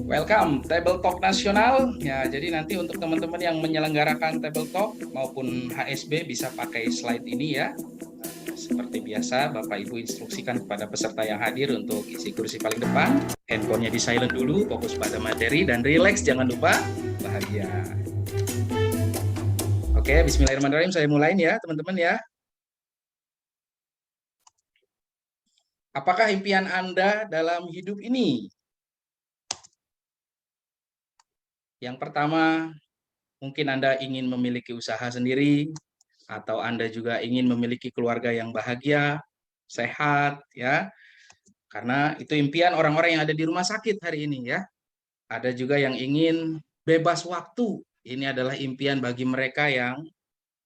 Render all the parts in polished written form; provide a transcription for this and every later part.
Welcome Table Talk Nasional. Ya, jadi nanti untuk teman-teman yang menyelenggarakan Table Talk maupun HSB bisa pakai slide ini ya. Seperti biasa, Bapak Ibu instruksikan kepada peserta yang hadir untuk isi kursi paling depan. Handphonenya di silent dulu, fokus pada materi dan relax, jangan lupa bahagia. Oke, Bismillahirrahmanirrahim. Saya mulain ya, teman-teman ya. Apakah impian Anda dalam hidup ini? Yang pertama, mungkin Anda ingin memiliki usaha sendiri, atau Anda juga ingin memiliki keluarga yang bahagia, sehat, ya. Karena itu impian orang-orang yang ada di rumah sakit hari ini, ya. Ada juga yang ingin bebas waktu. Ini adalah impian bagi mereka yang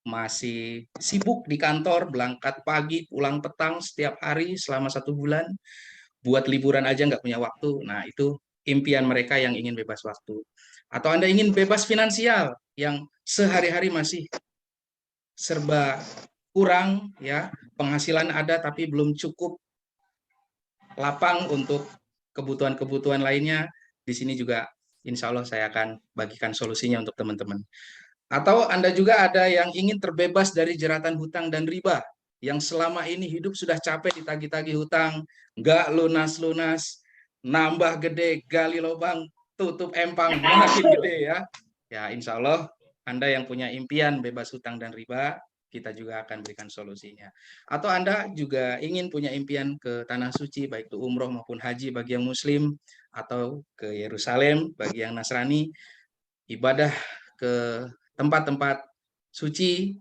masih sibuk di kantor, berangkat pagi, pulang petang setiap hari selama 1 bulan, buat liburan aja nggak punya waktu. Nah, itu impian mereka yang ingin bebas waktu. Atau Anda ingin bebas finansial, yang sehari-hari masih serba kurang, ya, penghasilan ada tapi belum cukup lapang untuk kebutuhan-kebutuhan lainnya. Di sini juga insya Allah saya akan bagikan solusinya untuk teman-teman. Atau Anda juga ada yang ingin terbebas dari jeratan hutang dan riba, yang selama ini hidup sudah capek ditagih-tagih hutang, nggak lunas-lunas, nambah gede, gali lubang, tutup empang, makin gede ya. Ya, insya Allah Anda yang punya impian bebas hutang dan riba, kita juga akan berikan solusinya. Atau Anda juga ingin punya impian ke Tanah Suci, baik itu umroh maupun haji bagi yang Muslim, atau ke Yerusalem bagi yang Nasrani, ibadah ke tempat-tempat suci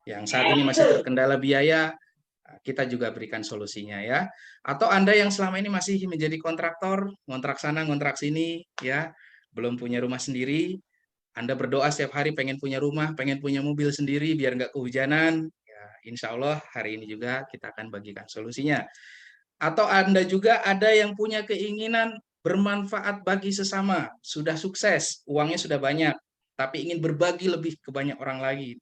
yang saat ini masih terkendala biaya, kita juga berikan solusinya ya. Atau Anda yang selama ini masih menjadi kontraktor, ngontrak sana, ngontrak sini, ya, belum punya rumah sendiri, Anda berdoa setiap hari pengen punya rumah, pengen punya mobil sendiri biar nggak kehujanan, ya, insya Allah hari ini juga kita akan bagikan solusinya. Atau Anda juga ada yang punya keinginan bermanfaat bagi sesama, sudah sukses, uangnya sudah banyak, tapi ingin berbagi lebih ke banyak orang lagi,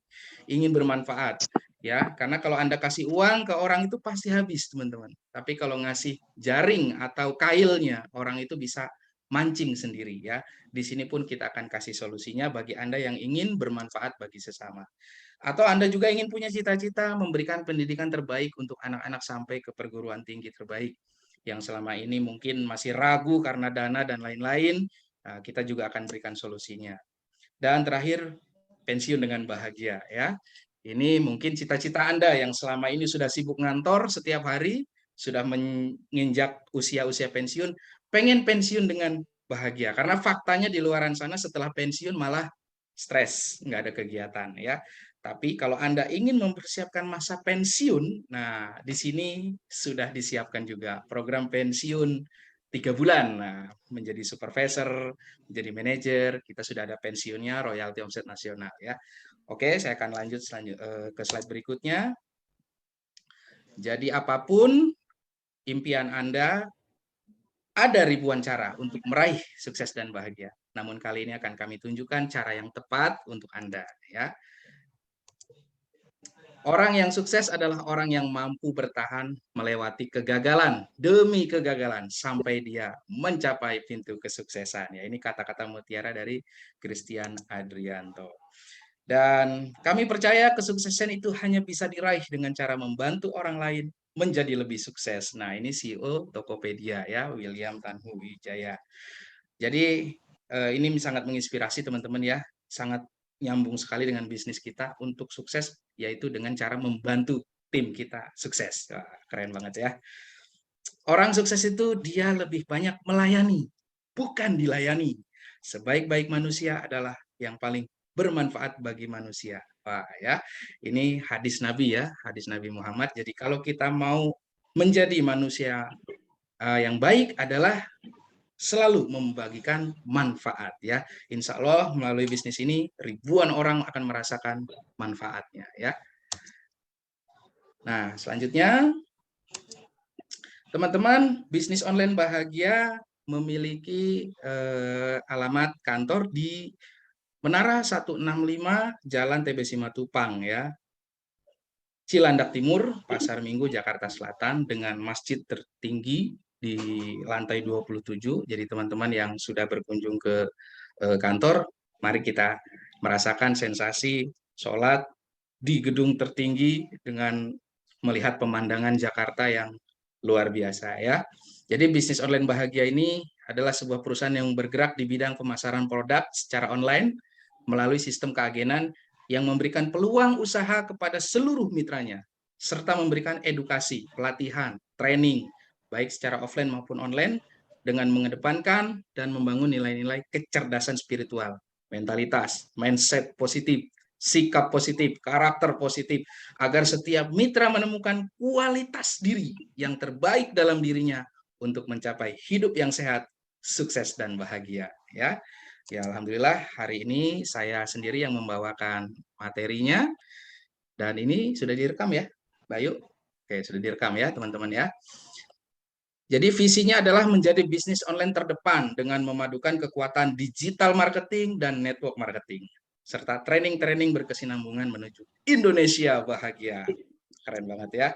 ingin bermanfaat, ya. Karena kalau Anda kasih uang ke orang itu pasti habis, teman-teman. Tapi kalau ngasih jaring atau kailnya, orang itu bisa mancing sendiri, ya. Di sini pun kita akan kasih solusinya bagi Anda yang ingin bermanfaat bagi sesama. Atau Anda juga ingin punya cita-cita memberikan pendidikan terbaik untuk anak-anak sampai ke perguruan tinggi terbaik, yang selama ini mungkin masih ragu karena dana dan lain-lain, kita juga akan berikan solusinya. Dan terakhir, pensiun dengan bahagia ya. Ini mungkin cita-cita Anda yang selama ini sudah sibuk ngantor setiap hari, sudah menginjak usia-usia pensiun, pengen pensiun dengan bahagia. Karena faktanya di luaran sana setelah pensiun malah stres, nggak ada kegiatan ya. Tapi kalau Anda ingin mempersiapkan masa pensiun, nah di sini sudah disiapkan juga program pensiun 3 bulan. Nah, menjadi supervisor, menjadi manajer, kita sudah ada pensiunnya, royalti omset nasional ya. Oke, saya akan lanjut ke slide berikutnya. Jadi apapun impian Anda, ada ribuan cara untuk meraih sukses dan bahagia. Namun kali ini akan kami tunjukkan cara yang tepat untuk Anda ya. Orang yang sukses adalah orang yang mampu bertahan melewati kegagalan demi kegagalan sampai dia mencapai pintu kesuksesan. Ya, ini kata-kata mutiara dari Christian Adrianto. Dan kami percaya kesuksesan itu hanya bisa diraih dengan cara membantu orang lain menjadi lebih sukses. Nah, ini CEO Tokopedia ya, William Tanhu Wijaya. Jadi ini sangat menginspirasi teman-teman ya, sangat nyambung sekali dengan bisnis kita untuk sukses, yaitu dengan cara membantu tim kita sukses. Wah, keren banget ya. Orang sukses itu dia lebih banyak melayani, bukan dilayani. Sebaik-baik manusia adalah yang paling bermanfaat bagi manusia. Wah, ya. Ini hadis Nabi ya, hadis Nabi Muhammad. Jadi kalau kita mau menjadi manusia yang baik adalah selalu membagikan manfaat ya. Insya Allah melalui bisnis ini ribuan orang akan merasakan manfaatnya ya. Nah, selanjutnya teman-teman, bisnis online bahagia memiliki alamat kantor di Menara 165 Jalan TB Simatupang ya. Cilandak Timur, Pasar Minggu, Jakarta Selatan dengan masjid tertinggi di lantai 27. Jadi teman-teman yang sudah berkunjung ke kantor, mari kita merasakan sensasi sholat di gedung tertinggi dengan melihat pemandangan Jakarta yang luar biasa ya. Jadi bisnis online bahagia ini adalah sebuah perusahaan yang bergerak di bidang pemasaran produk secara online melalui sistem keagenan yang memberikan peluang usaha kepada seluruh mitranya serta memberikan edukasi, pelatihan, training baik secara offline maupun online dengan mengedepankan dan membangun nilai-nilai kecerdasan spiritual, mentalitas, mindset positif, sikap positif, karakter positif, agar setiap mitra menemukan kualitas diri yang terbaik dalam dirinya untuk mencapai hidup yang sehat, sukses dan bahagia. Ya, ya alhamdulillah hari ini saya sendiri yang membawakan materinya dan ini sudah direkam ya, Bayu. Oke, sudah direkam ya teman-teman ya. Jadi visinya adalah menjadi bisnis online terdepan dengan memadukan kekuatan digital marketing dan network marketing, serta training-training berkesinambungan menuju Indonesia bahagia. Keren banget ya.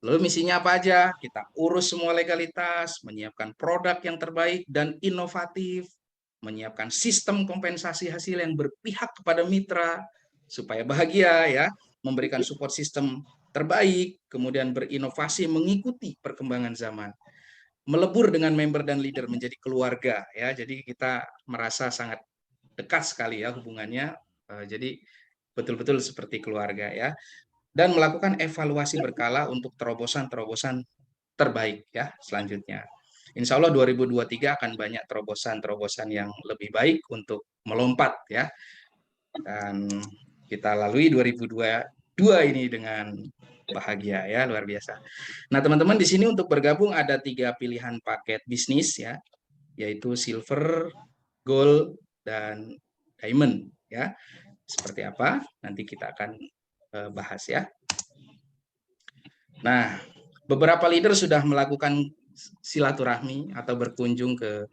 Lalu misinya apa aja? Kita urus semua legalitas, menyiapkan produk yang terbaik dan inovatif, menyiapkan sistem kompensasi hasil yang berpihak kepada mitra, supaya bahagia ya, memberikan support sistem terbaik, kemudian berinovasi mengikuti perkembangan zaman, melebur dengan member dan leader menjadi keluarga ya. Jadi kita merasa sangat dekat sekali ya hubungannya. Jadi betul-betul seperti keluarga ya. Dan melakukan evaluasi berkala untuk terobosan-terobosan terbaik ya selanjutnya. Insya Allah 2023 akan banyak terobosan-terobosan yang lebih baik untuk melompat ya. Dan kita lalui 2022 ini dengan bahagia ya, luar biasa. Nah, teman-teman di sini untuk bergabung ada 3 pilihan paket bisnis ya, yaitu silver, gold, dan diamond ya. Seperti apa? Nanti kita akan bahas ya. Nah, beberapa leader sudah melakukan silaturahmi atau berkunjung ke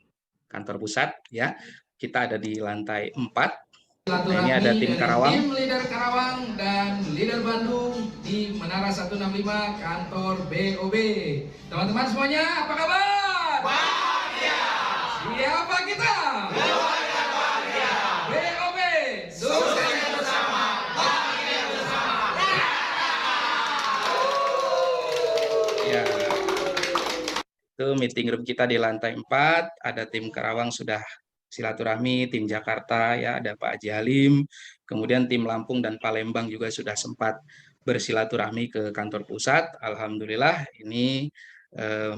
kantor pusat ya. Kita ada di lantai 4. Nah, ini ada tim Karawang. Tim leader Karawang dan leader Bandung di Menara 165 kantor BOB. Teman-teman semuanya, apa kabar? Bahagia. Siapa kita? Keluarga bahagia. BOB. Sukses bersama. Bahagia bersama. Ya. Itu meeting room kita di lantai 4. Ada tim Karawang sudah silaturahmi, tim Jakarta ya ada Pak Haji Halim, kemudian tim Lampung dan Palembang juga sudah sempat bersilaturahmi ke kantor pusat. Alhamdulillah ini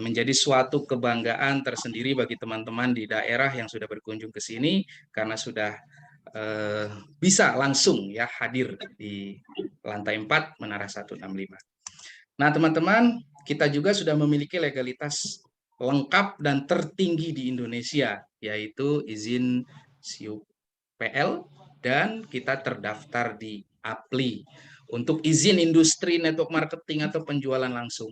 menjadi suatu kebanggaan tersendiri bagi teman-teman di daerah yang sudah berkunjung ke sini karena sudah bisa langsung ya hadir di lantai 4 Menara 165. Nah, teman-teman, kita juga sudah memiliki legalitas lengkap dan tertinggi di Indonesia, yaitu izin CUPL, dan kita terdaftar di APLI. Untuk izin industri network marketing atau penjualan langsung,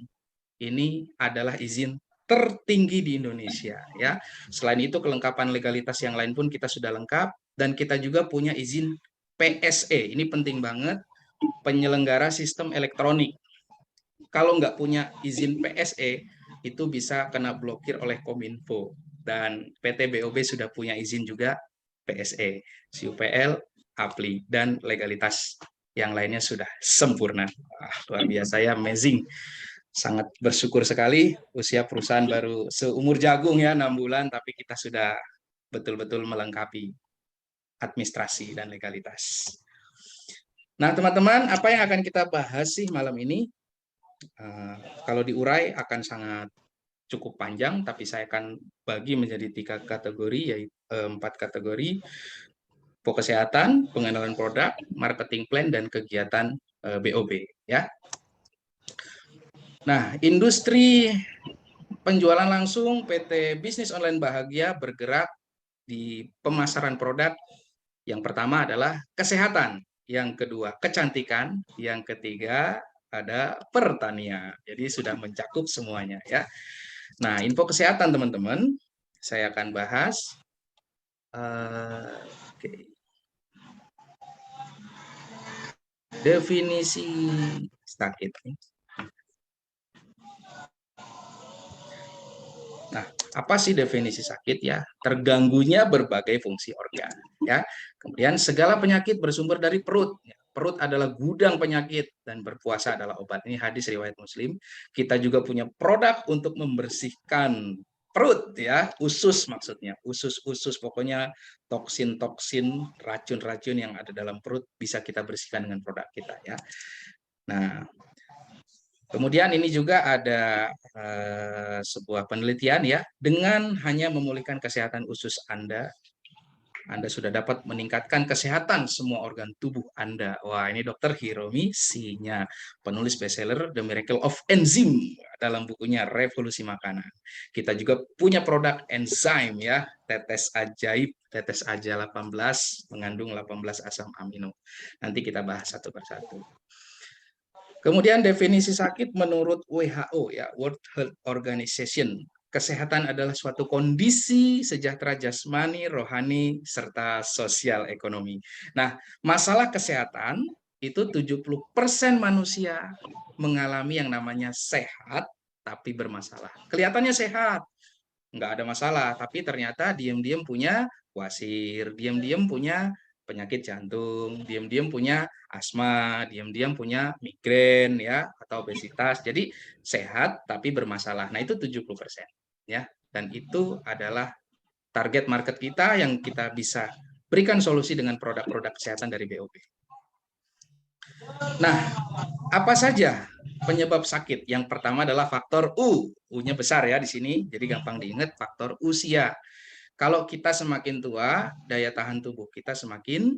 ini adalah izin tertinggi di Indonesia ya. Selain itu kelengkapan legalitas yang lain pun kita sudah lengkap dan kita juga punya izin PSE. Ini penting banget, penyelenggara sistem elektronik. Kalau nggak punya izin PSE itu bisa kena blokir oleh Kominfo dan PT BOB sudah punya izin juga PSE, CUPL, APLI dan legalitas yang lainnya sudah sempurna. Luar biasa ya, amazing. Sangat bersyukur sekali usia perusahaan baru seumur jagung ya 6 bulan tapi kita sudah betul-betul melengkapi administrasi dan legalitas. Nah, teman-teman, apa yang akan kita bahas sih malam ini? Kalau diurai akan sangat cukup panjang, tapi saya akan bagi menjadi 3 kategori, yaitu 4 kategori: kesehatan, pengenalan produk, marketing plan, dan kegiatan BOB. Ya. Nah, industri penjualan langsung PT Bisnis Online Bahagia bergerak di pemasaran produk. Yang pertama adalah kesehatan, yang kedua kecantikan, yang ketiga ada pertanian. Jadi sudah mencakup semuanya ya. Nah, info kesehatan teman-teman, saya akan bahas. Okay. Definisi sakit. Nah, apa sih definisi sakit ya? Terganggunya berbagai fungsi organ ya. Kemudian segala penyakit bersumber dari perut. Perut adalah gudang penyakit dan berpuasa adalah obat. Ini hadis riwayat Muslim. Kita juga punya produk untuk membersihkan perut ya, usus maksudnya. Usus-usus pokoknya toksin-toksin, racun-racun yang ada dalam perut bisa kita bersihkan dengan produk kita ya. Nah, kemudian ini juga ada sebuah penelitian ya, dengan hanya memulihkan kesehatan usus Anda sudah dapat meningkatkan kesehatan semua organ tubuh Anda. Wah, ini Dr. Hiromi Shinya, penulis bestseller The Miracle of Enzyme dalam bukunya Revolusi Makanan. Kita juga punya produk enzim ya, tetes ajaib, tetes aja 18 mengandung 18 asam amino. Nanti kita bahas satu persatu. Kemudian definisi sakit menurut WHO ya, World Health Organization. Kesehatan adalah suatu kondisi sejahtera jasmani, rohani, serta sosial ekonomi. Nah, masalah kesehatan itu 70% manusia mengalami yang namanya sehat tapi bermasalah. Kelihatannya sehat, nggak ada masalah, tapi ternyata diam-diam punya wasir, diam-diam punya penyakit jantung, diam-diam punya asma, diam-diam punya migrain ya atau obesitas. Jadi sehat tapi bermasalah. Nah, itu 70% ya. Dan itu adalah target market kita yang kita bisa berikan solusi dengan produk-produk kesehatan dari BOP. Nah, apa saja penyebab sakit? Yang pertama adalah faktor U. U-nya besar ya di sini, jadi gampang diingat faktor usia. Kalau kita semakin tua, daya tahan tubuh kita semakin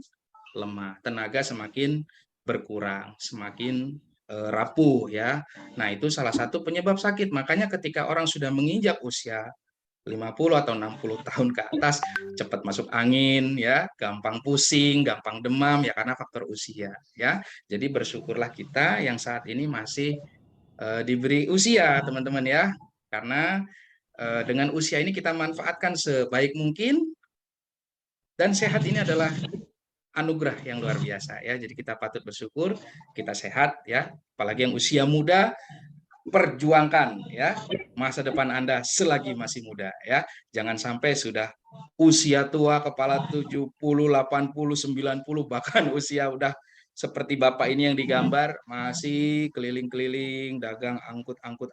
lemah, tenaga semakin berkurang, semakin rapuh ya. Nah, itu salah satu penyebab sakit. Makanya ketika orang sudah menginjak usia 50 atau 60 tahun ke atas, cepat masuk angin ya, gampang pusing, gampang demam ya karena faktor usia ya. Jadi bersyukurlah kita yang saat ini masih diberi usia, teman-teman ya. Karena dengan usia ini kita manfaatkan sebaik mungkin, dan sehat ini adalah anugerah yang luar biasa ya. Jadi kita patut bersyukur kita sehat ya. Apalagi yang usia muda, perjuangkan ya masa depan Anda selagi masih muda ya. Jangan sampai sudah usia tua, kepala 70, 80, 90, bahkan usia udah seperti Bapak ini yang digambar, masih keliling-keliling, dagang, angkut-angkut.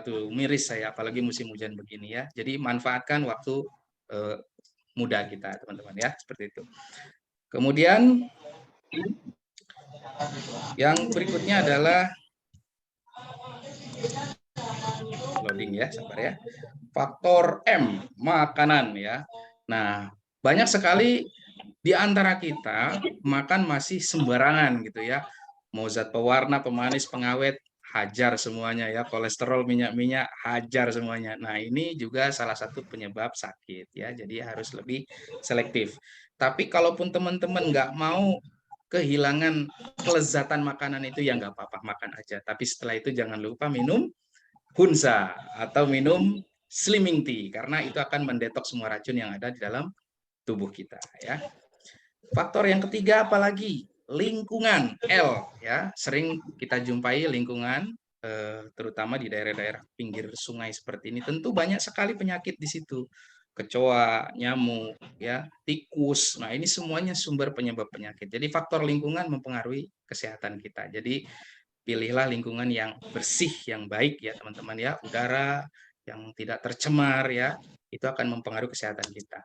Tuh miris saya, apalagi musim hujan begini ya. Jadi manfaatkan waktu muda kita, teman-teman ya, seperti itu. Kemudian yang berikutnya adalah loading ya, sabar ya. Faktor M, makanan ya. Nah, banyak sekali di antara kita makan masih sembarangan gitu ya. Mau zat pewarna, pemanis, pengawet, hajar semuanya ya. Kolesterol, minyak-minyak, hajar semuanya. Nah, ini juga salah satu penyebab sakit ya. Jadi harus lebih selektif. Tapi kalaupun teman-teman nggak mau kehilangan kelezatan makanan itu, ya nggak apa-apa, makan aja. Tapi setelah itu jangan lupa minum Hunza atau minum slimming tea karena itu akan mendetoks semua racun yang ada di dalam tubuh kita ya. Faktor yang ketiga apalagi lingkungan L ya, sering kita jumpai lingkungan terutama di daerah-daerah pinggir sungai seperti ini, tentu banyak sekali penyakit di situ. Kecoa, nyamuk, ya, tikus. Nah, ini semuanya sumber penyebab penyakit. Jadi faktor lingkungan mempengaruhi kesehatan kita. Jadi pilihlah lingkungan yang bersih, yang baik ya teman-teman ya, udara yang tidak tercemar ya, itu akan mempengaruhi kesehatan kita.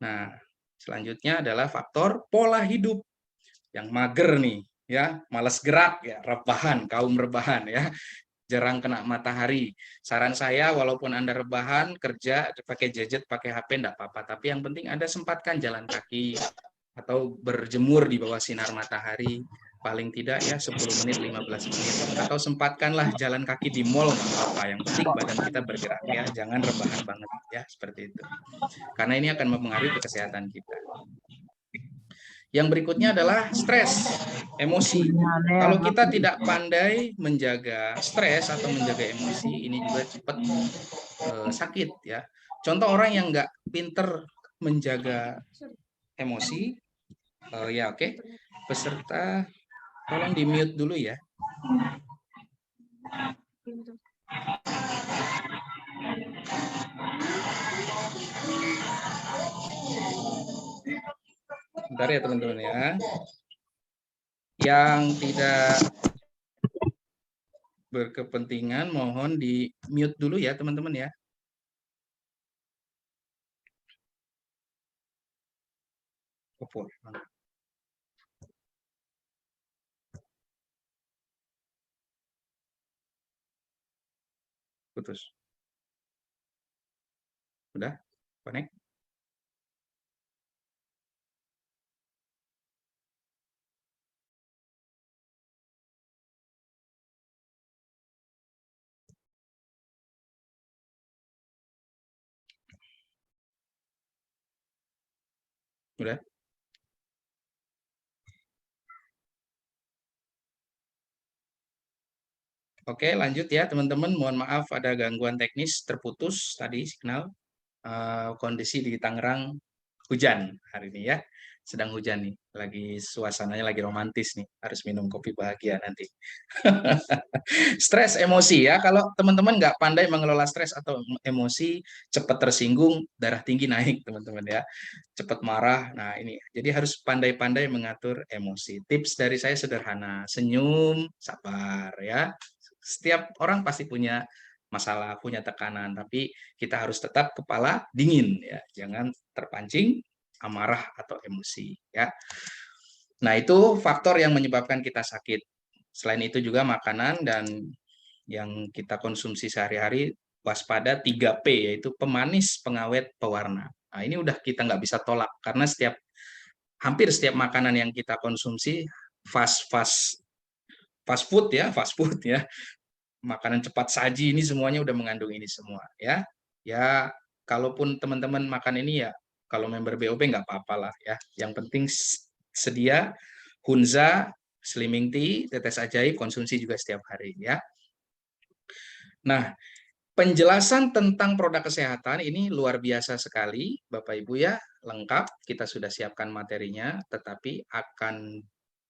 Nah, selanjutnya adalah faktor pola hidup yang mager nih ya, malas gerak ya, rebahan, kaum rebahan ya, jarang kena matahari. Saran saya walaupun Anda rebahan, kerja, pakai gadget, pakai HP enggak apa-apa, tapi yang penting Anda sempatkan jalan kaki atau berjemur di bawah sinar matahari paling tidak ya 10 menit 15 menit atau sempatkanlah jalan kaki di mall nggak apa-apa, yang penting badan kita bergerak ya, jangan rebahan banget ya, seperti itu karena ini akan mempengaruhi kesehatan kita. Yang berikutnya adalah stres, emosi. Kalau kita tidak pandai menjaga stres atau menjaga emosi, ini juga cepat sakit ya. Contoh orang yang nggak pinter menjaga emosi, ya oke. Peserta tolong di mute dulu ya. Bentar ya teman-teman ya. Yang tidak berkepentingan mohon di mute dulu ya teman-teman ya. Putus. Udah? Connect? Udah? Oke, lanjut ya teman-teman. Mohon maaf ada gangguan teknis, terputus tadi signal. Kondisi di Tangerang hujan hari ini ya. Sedang hujan nih. Lagi suasananya lagi romantis nih. Harus minum kopi bahagia nanti. Stres, emosi ya. Kalau teman-teman nggak pandai mengelola stres atau emosi, cepat tersinggung, darah tinggi naik teman-teman ya. Cepat marah. Nah ini, jadi harus pandai-pandai mengatur emosi. Tips dari saya sederhana, senyum, sabar ya. Setiap orang pasti punya masalah, punya tekanan, tapi kita harus tetap kepala dingin ya. Jangan terpancing amarah atau emosi ya. Nah, itu faktor yang menyebabkan kita sakit. Selain itu juga makanan dan yang kita konsumsi sehari-hari, waspada 3P, yaitu pemanis, pengawet, pewarna. Nah, ini udah kita nggak bisa tolak, karena hampir setiap makanan yang kita konsumsi, fast fast fast food ya, makanan cepat saji ini semuanya udah mengandung ini semua ya. Ya, kalaupun teman-teman makan ini ya, kalau member BOP nggak apa-apa lah ya. Yang penting sedia Hunza, Slimming Tea, tetes ajaib, konsumsi juga setiap hari ya. Nah, penjelasan tentang produk kesehatan ini luar biasa sekali, Bapak Ibu ya, lengkap. Kita sudah siapkan materinya, tetapi akan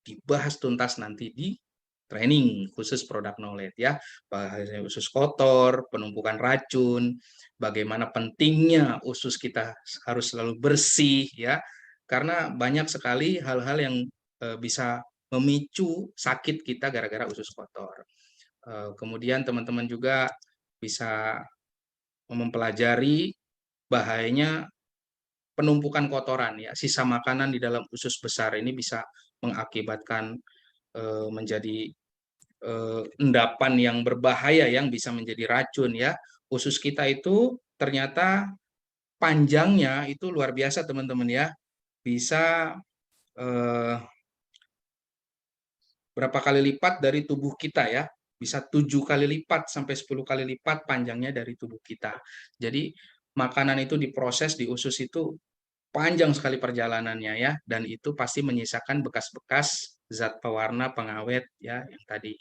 dibahas tuntas nanti di training khusus produk knowledge ya, bahasanya usus kotor, penumpukan racun, bagaimana pentingnya usus kita harus selalu bersih ya, karena banyak sekali hal-hal yang bisa memicu sakit kita gara-gara usus kotor. Kemudian teman-teman juga bisa mempelajari bahayanya penumpukan kotoran ya, sisa makanan di dalam usus besar ini bisa mengakibatkan menjadi endapan yang berbahaya yang bisa menjadi racun ya. Usus kita itu ternyata panjangnya itu luar biasa teman-teman ya. Bisa berapa kali lipat dari tubuh kita ya. Bisa 7 kali lipat sampai 10 kali lipat panjangnya dari tubuh kita. Jadi makanan itu diproses di usus itu panjang sekali perjalanannya ya, dan itu pasti menyisakan bekas-bekas zat pewarna, pengawet ya, yang tadi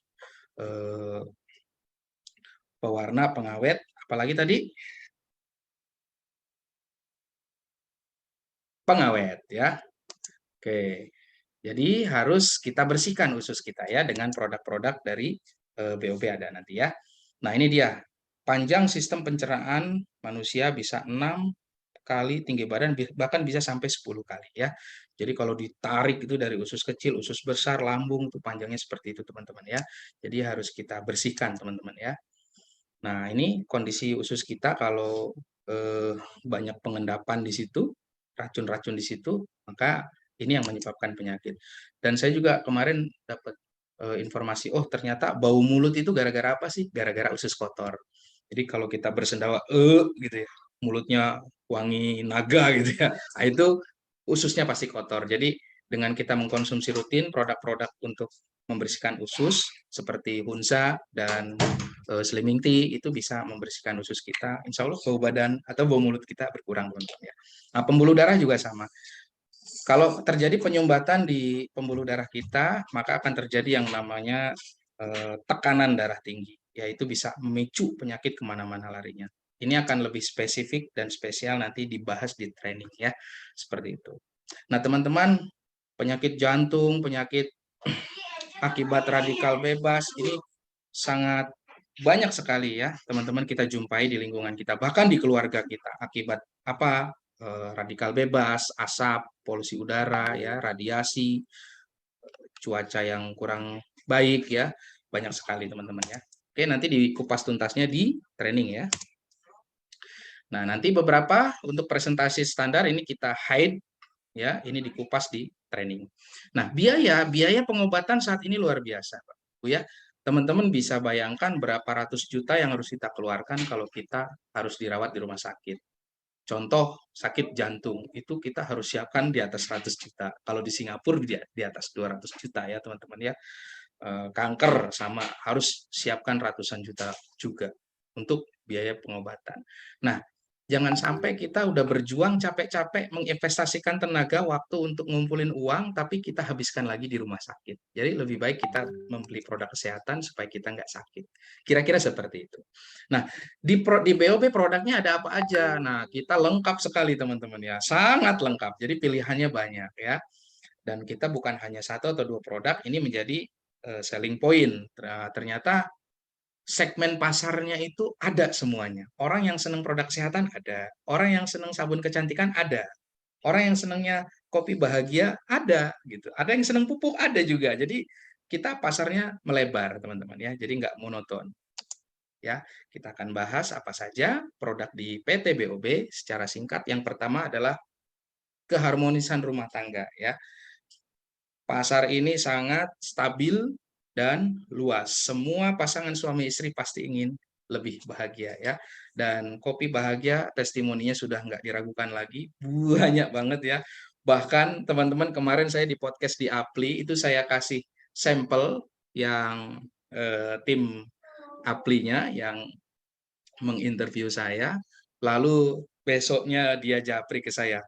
pewarna, pengawet, apalagi tadi pengawet ya. Oke. Jadi harus kita bersihkan usus kita ya dengan produk-produk dari BOP ada nanti ya. Nah, ini dia. Panjang sistem pencernaan manusia bisa 6 kali tinggi badan, bahkan bisa sampai 10 kali ya. Jadi kalau ditarik itu dari usus kecil, usus besar, lambung itu panjangnya seperti itu teman-teman ya. Jadi harus kita bersihkan teman-teman ya. Nah, ini kondisi usus kita kalau eh, banyak pengendapan di situ, racun-racun di situ, maka ini yang menyebabkan penyakit. Dan saya juga kemarin dapat informasi, oh ternyata bau mulut itu gara-gara apa sih? Gara-gara usus kotor. Jadi kalau kita bersendawa, gitu ya, mulutnya wangi naga gitu ya, nah, itu ususnya pasti kotor. Jadi dengan kita mengkonsumsi rutin produk-produk untuk membersihkan usus seperti Hunza dan Slimming Tea itu bisa membersihkan usus kita. Insya Allah bau badan atau bau mulut kita berkurang teman-teman ya. Nah, pembuluh darah juga sama. Kalau terjadi penyumbatan di pembuluh darah kita, maka akan terjadi yang namanya tekanan darah tinggi, yaitu bisa memicu penyakit kemana-mana larinya. Ini akan lebih spesifik dan spesial nanti dibahas di training ya, seperti itu. Nah teman-teman, penyakit jantung, penyakit akibat radikal bebas ini sangat banyak sekali ya teman-teman kita jumpai di lingkungan kita, bahkan di keluarga kita akibat apa? Radikal bebas, asap, polusi udara, ya, radiasi, cuaca yang kurang baik ya, banyak sekali teman-teman ya. Oke, nanti dikupas tuntasnya di training ya. Nah, nanti beberapa untuk presentasi standar ini kita hide ya, ini dikupas di training. Nah, biaya pengobatan saat ini luar biasa, Pak Bu ya. Teman-teman bisa bayangkan berapa ratus juta yang harus kita keluarkan kalau kita harus dirawat di rumah sakit. Contoh sakit jantung itu kita harus siapkan di atas 100 juta. Kalau di Singapura di atas 200 juta ya teman-teman ya. Kanker sama harus siapkan ratusan juta juga untuk biaya pengobatan. Nah, jangan sampai kita udah berjuang capek-capek menginvestasikan tenaga waktu untuk ngumpulin uang, tapi kita habiskan lagi di rumah sakit. Jadi lebih baik kita membeli produk kesehatan supaya kita nggak sakit. Kira-kira seperti itu. Nah, di BOB produknya ada apa aja? Nah, kita lengkap sekali teman-teman ya, sangat lengkap. Jadi pilihannya banyak ya. Dan kita bukan hanya satu atau dua produk, ini menjadi selling point. Ternyata segmen pasarnya itu ada semuanya. Orang yang senang produk kesehatan ada, orang yang senang sabun kecantikan ada, orang yang senangnya kopi bahagia ada gitu. Ada yang senang pupuk ada juga. Jadi kita pasarnya melebar teman-teman ya. Jadi nggak monoton. Ya, kita akan bahas apa saja produk di PT BOB secara singkat. Yang pertama adalah keharmonisan rumah tangga ya. Pasar ini sangat stabil dan luas. Semua pasangan suami istri pasti ingin lebih bahagia ya. Dan kopi bahagia testimoninya sudah nggak diragukan lagi. Banyak banget ya. Bahkan teman-teman kemarin saya di podcast di Apli itu saya kasih sampel yang tim Aplinya yang menginterview saya. Lalu besoknya dia japri ke saya,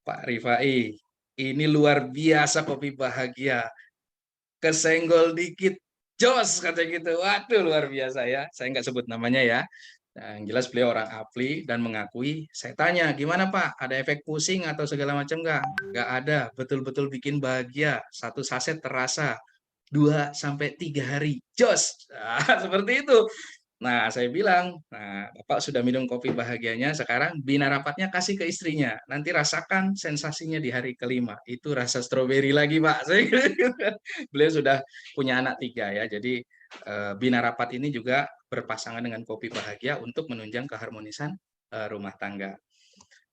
Pak Rifai, ini luar biasa kopi bahagia. Kesenggol dikit, jos kata gitu. Waduh luar biasa ya. Saya nggak sebut namanya ya. Nah, yang jelas beliau orang Apli dan mengakui. Saya tanya, gimana Pak? Ada efek pusing atau segala macam nggak? Nggak ada. Betul-betul bikin bahagia. Satu saset terasa 2 sampai 3 hari. Jos. Nah, seperti itu. Nah, saya bilang, nah, Bapak sudah minum kopi bahagianya, sekarang bina rapatnya kasih ke istrinya. Nanti rasakan sensasinya di hari kelima. Itu rasa stroberi lagi, Pak. Beliau sudah punya anak 3 ya, jadi bina rapat ini juga berpasangan dengan kopi bahagia untuk menunjang keharmonisan rumah tangga.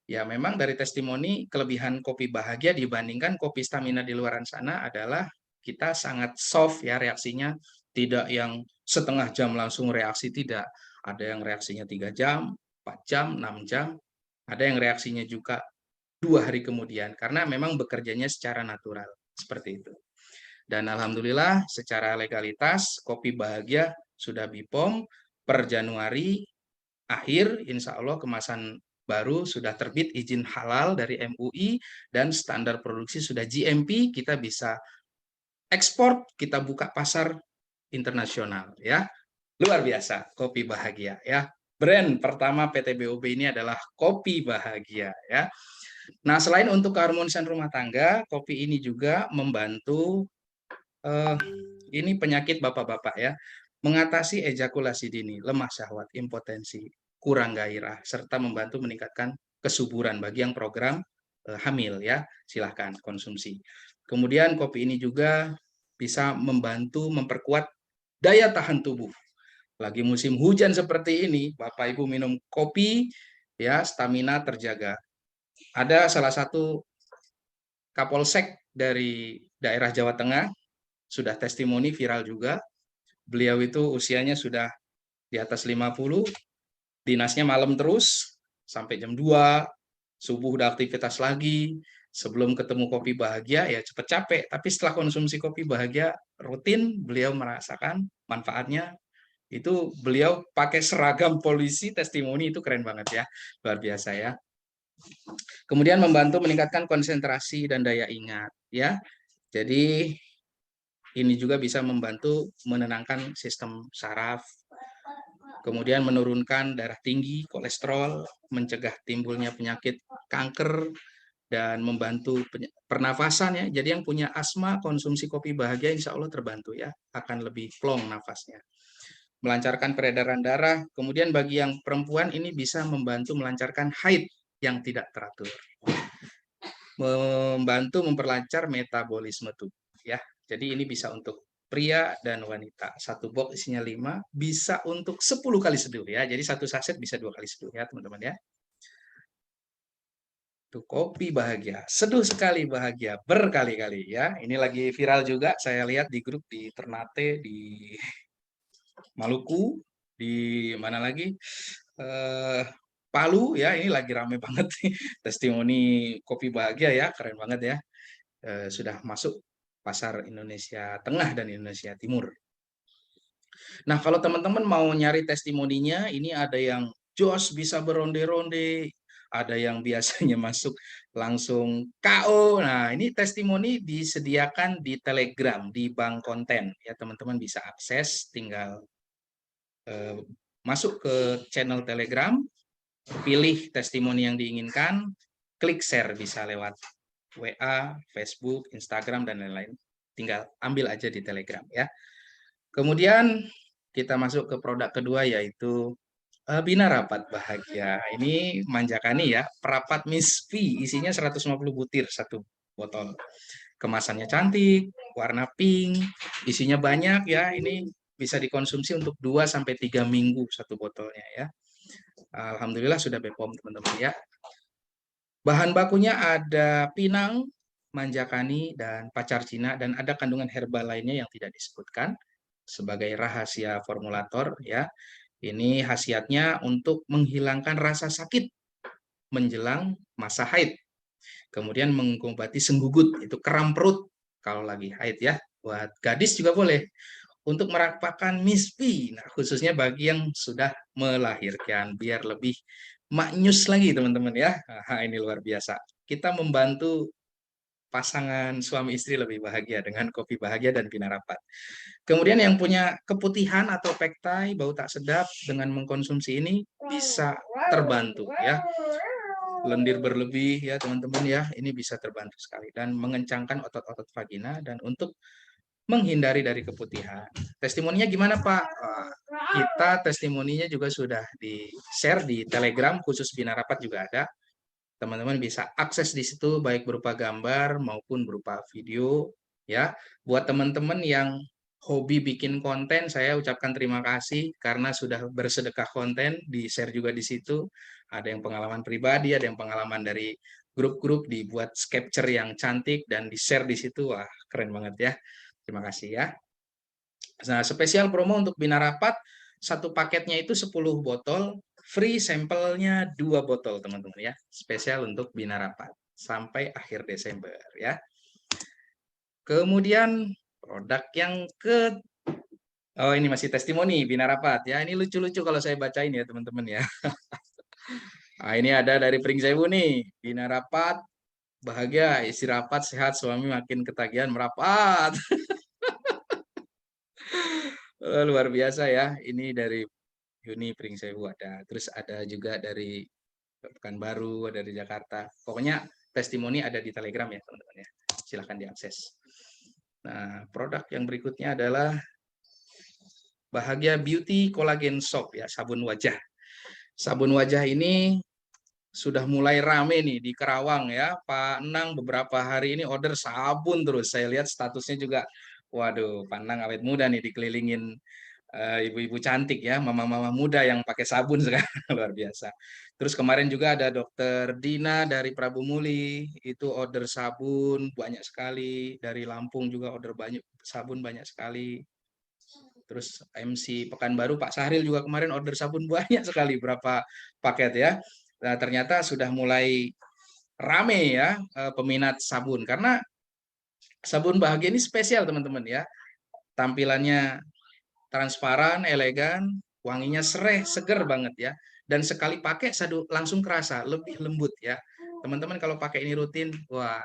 Ya, memang dari testimoni kelebihan kopi bahagia dibandingkan kopi stamina di luar sana adalah kita sangat soft ya reaksinya, tidak yang setengah jam langsung reaksi, tidak. Ada yang reaksinya 3 jam, 4 jam, 6 jam, ada yang reaksinya juga 2 hari kemudian, karena memang bekerjanya secara natural, seperti itu. Dan alhamdulillah secara legalitas kopi bahagia sudah BPOM per Januari akhir, insya Allah kemasan baru sudah terbit izin halal dari MUI dan standar produksi sudah GMP, kita bisa ekspor, kita buka pasar internasional ya. Luar biasa kopi bahagia ya. Brand pertama PT BOB ini adalah kopi bahagia ya. Nah, selain untuk keharmonisan rumah tangga, kopi ini juga membantu ini penyakit bapak-bapak ya, mengatasi ejakulasi dini, lemah syahwat, impotensi, kurang gairah, serta membantu meningkatkan kesuburan bagi yang program hamil ya, silahkan konsumsi. Kemudian kopi ini juga bisa membantu memperkuat daya tahan tubuh. Lagi musim hujan seperti ini, Bapak Ibu minum kopi ya, stamina terjaga. Ada salah satu Kapolsek dari daerah Jawa Tengah sudah testimoni viral juga. Beliau itu usianya sudah di atas 50, dinasnya malam terus, sampai jam 2, subuh udah aktivitas lagi, sebelum ketemu kopi bahagia, ya cepet capek, tapi setelah konsumsi kopi bahagia rutin, beliau merasakan manfaatnya, itu beliau pakai seragam polisi, testimoni itu keren banget ya, luar biasa ya. Kemudian membantu meningkatkan konsentrasi dan daya ingat, ya. Jadi ini juga bisa membantu menenangkan sistem saraf, kemudian menurunkan darah tinggi, kolesterol, mencegah timbulnya penyakit kanker, dan membantu pernafasan ya. Jadi yang punya asma konsumsi kopi bahagia insya Allah terbantu ya, akan lebih plong nafasnya. melancarkan peredaran darah. Kemudian bagi yang perempuan ini bisa membantu melancarkan haid yang tidak teratur. Membantu memperlancar metabolisme tubuh ya. Jadi ini bisa untuk pria dan wanita. Satu box isinya 5, bisa untuk 10 kali seduh ya. Jadi satu saset bisa 2 kali seduh ya, teman-teman ya. Tuh, kopi bahagia, seduh sekali bahagia berkali-kali ya. Ini lagi viral juga, saya lihat di grup di Ternate, di Maluku, di mana lagi? Eh, Palu ya, ini lagi rame banget nih testimoni kopi bahagia ya, keren banget ya. Sudah masuk pasar Indonesia Tengah dan Indonesia Timur. Nah, kalau teman-teman mau nyari testimoninya, ini ada yang jos bisa beronde-ronde, ada yang biasanya masuk langsung KO. Nah, ini testimoni disediakan di Telegram, di bank konten. Ya, teman-teman bisa akses, tinggal masuk ke channel Telegram, pilih testimoni yang diinginkan, klik share, bisa lewat WA, Facebook, Instagram, dan lain-lain. Tinggal ambil aja di Telegram ya. Kemudian kita masuk ke produk kedua, yaitu Bina Rapat Bahagia. Ini manjakani ya, perapat Miss V, isinya 150 butir satu botol. Kemasannya cantik, warna pink, isinya banyak ya. Ini bisa dikonsumsi untuk 2 sampai 3 minggu satu botolnya ya. Alhamdulillah sudah BPOM teman-teman ya. Bahan bakunya ada pinang, manjakani, dan pacar Cina, dan ada kandungan herbal lainnya yang tidak disebutkan sebagai rahasia formulator ya. Ini khasiatnya untuk menghilangkan rasa sakit menjelang masa haid. Kemudian mengobati senggugut, itu kram perut kalau lagi haid ya. Buat gadis juga boleh. Untuk merapakan mispi, nah khususnya bagi yang sudah melahirkan, biar lebih maknyus lagi teman-teman ya. Nah, ini luar biasa. Kita membantu pasangan suami istri lebih bahagia dengan kopi bahagia dan Bina Rapat. Kemudian yang punya keputihan atau pektai, bau tak sedap, dengan mengkonsumsi ini bisa terbantu ya. Lendir berlebih ya teman-teman ya, ini bisa terbantu sekali dan mengencangkan otot-otot vagina dan untuk menghindari dari keputihan. Testimoninya gimana Pak? Kita testimoninya juga sudah di-share di Telegram, khusus Bina Rapat juga ada. Teman-teman bisa akses di situ baik berupa gambar maupun berupa video ya. Buat teman-teman yang hobi bikin konten, saya ucapkan terima kasih karena sudah bersedekah konten, di-share juga di situ. Ada yang pengalaman pribadi, ada yang pengalaman dari grup-grup, dibuat capture yang cantik dan di-share di situ. Wah, keren banget ya. Terima kasih ya. Nah, spesial promo untuk Bina Rapat, satu paketnya itu 10 botol, free sampelnya 2 botol, teman-teman ya. Spesial untuk Bina Rapat sampai akhir Desember ya. Kemudian produk yang oh ini masih testimoni Bina Rapat ya. Ini lucu-lucu kalau saya bacain ya, teman-teman ya. Nah, ini ada dari Pring Sewu nih, Bina Rapat bahagia, isi rapat sehat, suami makin ketagihan merapat. Luar biasa ya. Ini dari Yuni Pringsewu ada. Terus ada juga dari Pekanbaru, ada dari Jakarta. Pokoknya testimoni ada di Telegram ya teman-teman ya. Silahkan diakses. Nah, produk yang berikutnya adalah Bahagia Beauty Collagen Soap ya, sabun wajah. Sabun wajah ini sudah mulai rame nih di Kerawang ya. Pak Nang beberapa hari ini order sabun terus. Saya lihat statusnya juga, waduh, Pak Nang awet muda nih dikelilingin ibu-ibu cantik ya, mama-mama muda yang pakai sabun sekarang. Luar biasa. Terus kemarin juga ada Dokter Dina dari Prabu Muli, itu order sabun banyak sekali. Dari Lampung juga order banyak sabun banyak sekali. Terus MC Pekanbaru Pak Sahril juga kemarin order sabun banyak sekali, berapa paket ya. Nah, ternyata sudah mulai rame ya peminat sabun, karena sabun bahagia ini spesial teman-teman ya. Tampilannya transparan, elegan, wanginya seger banget ya. Dan sekali pakai langsung kerasa lebih lembut ya. Teman-teman kalau pakai ini rutin, wah,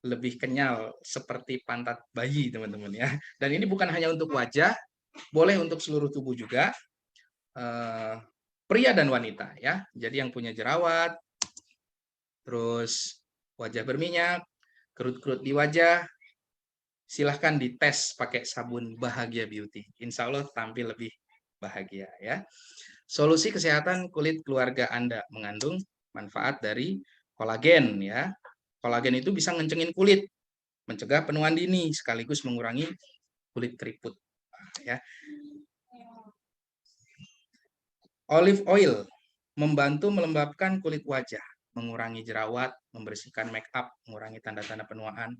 lebih kenyal seperti pantat bayi teman-teman ya. Dan ini bukan hanya untuk wajah, boleh untuk seluruh tubuh juga, pria dan wanita ya. Jadi yang punya jerawat, terus wajah berminyak, kerut-kerut di wajah, silahkan dites pakai sabun Bahagia Beauty. Insya Allah tampil lebih bahagia ya. Solusi kesehatan kulit keluarga Anda mengandung manfaat dari kolagen ya. Kolagen itu bisa ngencengin kulit, mencegah penuaan dini sekaligus mengurangi kulit keriput ya. Olive oil membantu melembabkan kulit wajah, mengurangi jerawat, membersihkan make up, mengurangi tanda-tanda penuaan.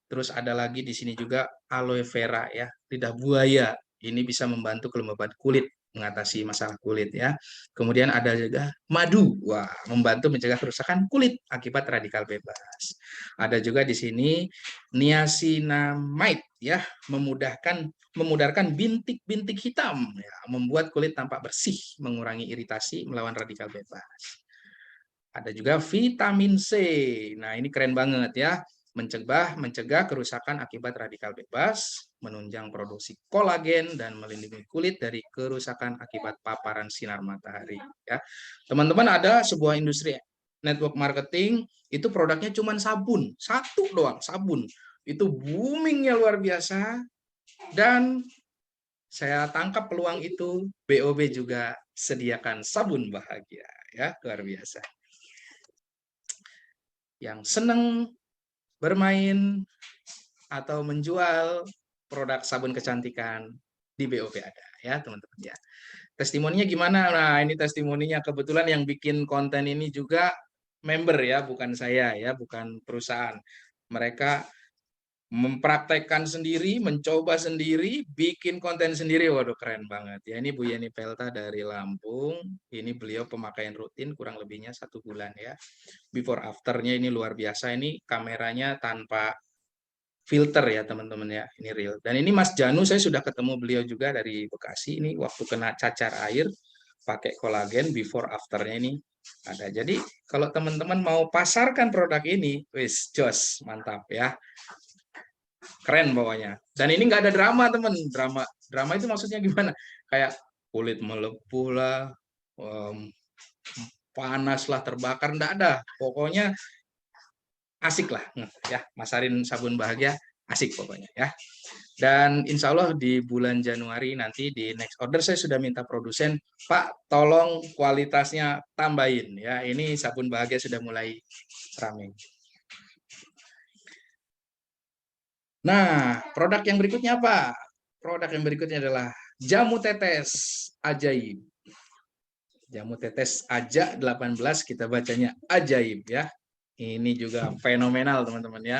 Terus ada lagi di sini juga aloe vera ya, lidah buaya. Ini bisa membantu kelembaban kulit, mengatasi masalah kulit ya. Kemudian ada juga madu, wah, membantu mencegah kerusakan kulit akibat radikal bebas. Ada juga di sini niacinamide ya, memudarkan bintik-bintik hitam ya, membuat kulit tampak bersih, mengurangi iritasi, melawan radikal bebas. Ada juga vitamin C. Nah, ini keren banget ya. Mencegah kerusakan akibat radikal bebas, menunjang produksi kolagen, dan melindungi kulit dari kerusakan akibat paparan sinar matahari. Ya, teman-teman, ada sebuah industri network marketing, itu produknya cuma sabun, satu doang, sabun. Itu boomingnya luar biasa, dan saya tangkap peluang itu, BOB juga sediakan sabun bahagia. Ya, luar biasa. Yang senang bermain atau menjual produk sabun kecantikan di BOP ada ya teman-teman ya. Testimoninya gimana? Nah, ini testimoninya, kebetulan yang bikin konten ini juga member ya, bukan saya ya, bukan perusahaan. Mereka mempraktekkan sendiri, mencoba sendiri, bikin konten sendiri. Waduh, keren banget ya. Ini Bu Yeni Pelta dari Lampung. Ini beliau pemakaian rutin kurang lebihnya 1 bulan ya. Before afternya ini luar biasa. Ini kameranya tanpa filter ya teman-teman ya. Ini real. Dan ini Mas Janu, saya sudah ketemu beliau juga dari Bekasi. Ini waktu kena cacar air pakai kolagen, before afternya ini ada. Jadi kalau teman-teman mau pasarkan produk ini, wis jos, mantap ya. Keren pokoknya. Dan ini nggak ada drama temen. Drama itu maksudnya gimana? Kayak kulit melepuh lah, panas lah, terbakar, nggak ada. Pokoknya asik lah ya, masarin sabun bahagia asik pokoknya ya. Dan insya Allah di bulan Januari nanti di next order saya sudah minta produsen, Pak tolong kualitasnya tambahin ya. Ini sabun bahagia sudah mulai rame. Nah, produk yang berikutnya apa? Produk yang berikutnya adalah jamu tetes ajaib. Jamu tetes aja 18, kita bacanya ajaib ya. Ini juga fenomenal teman-teman ya.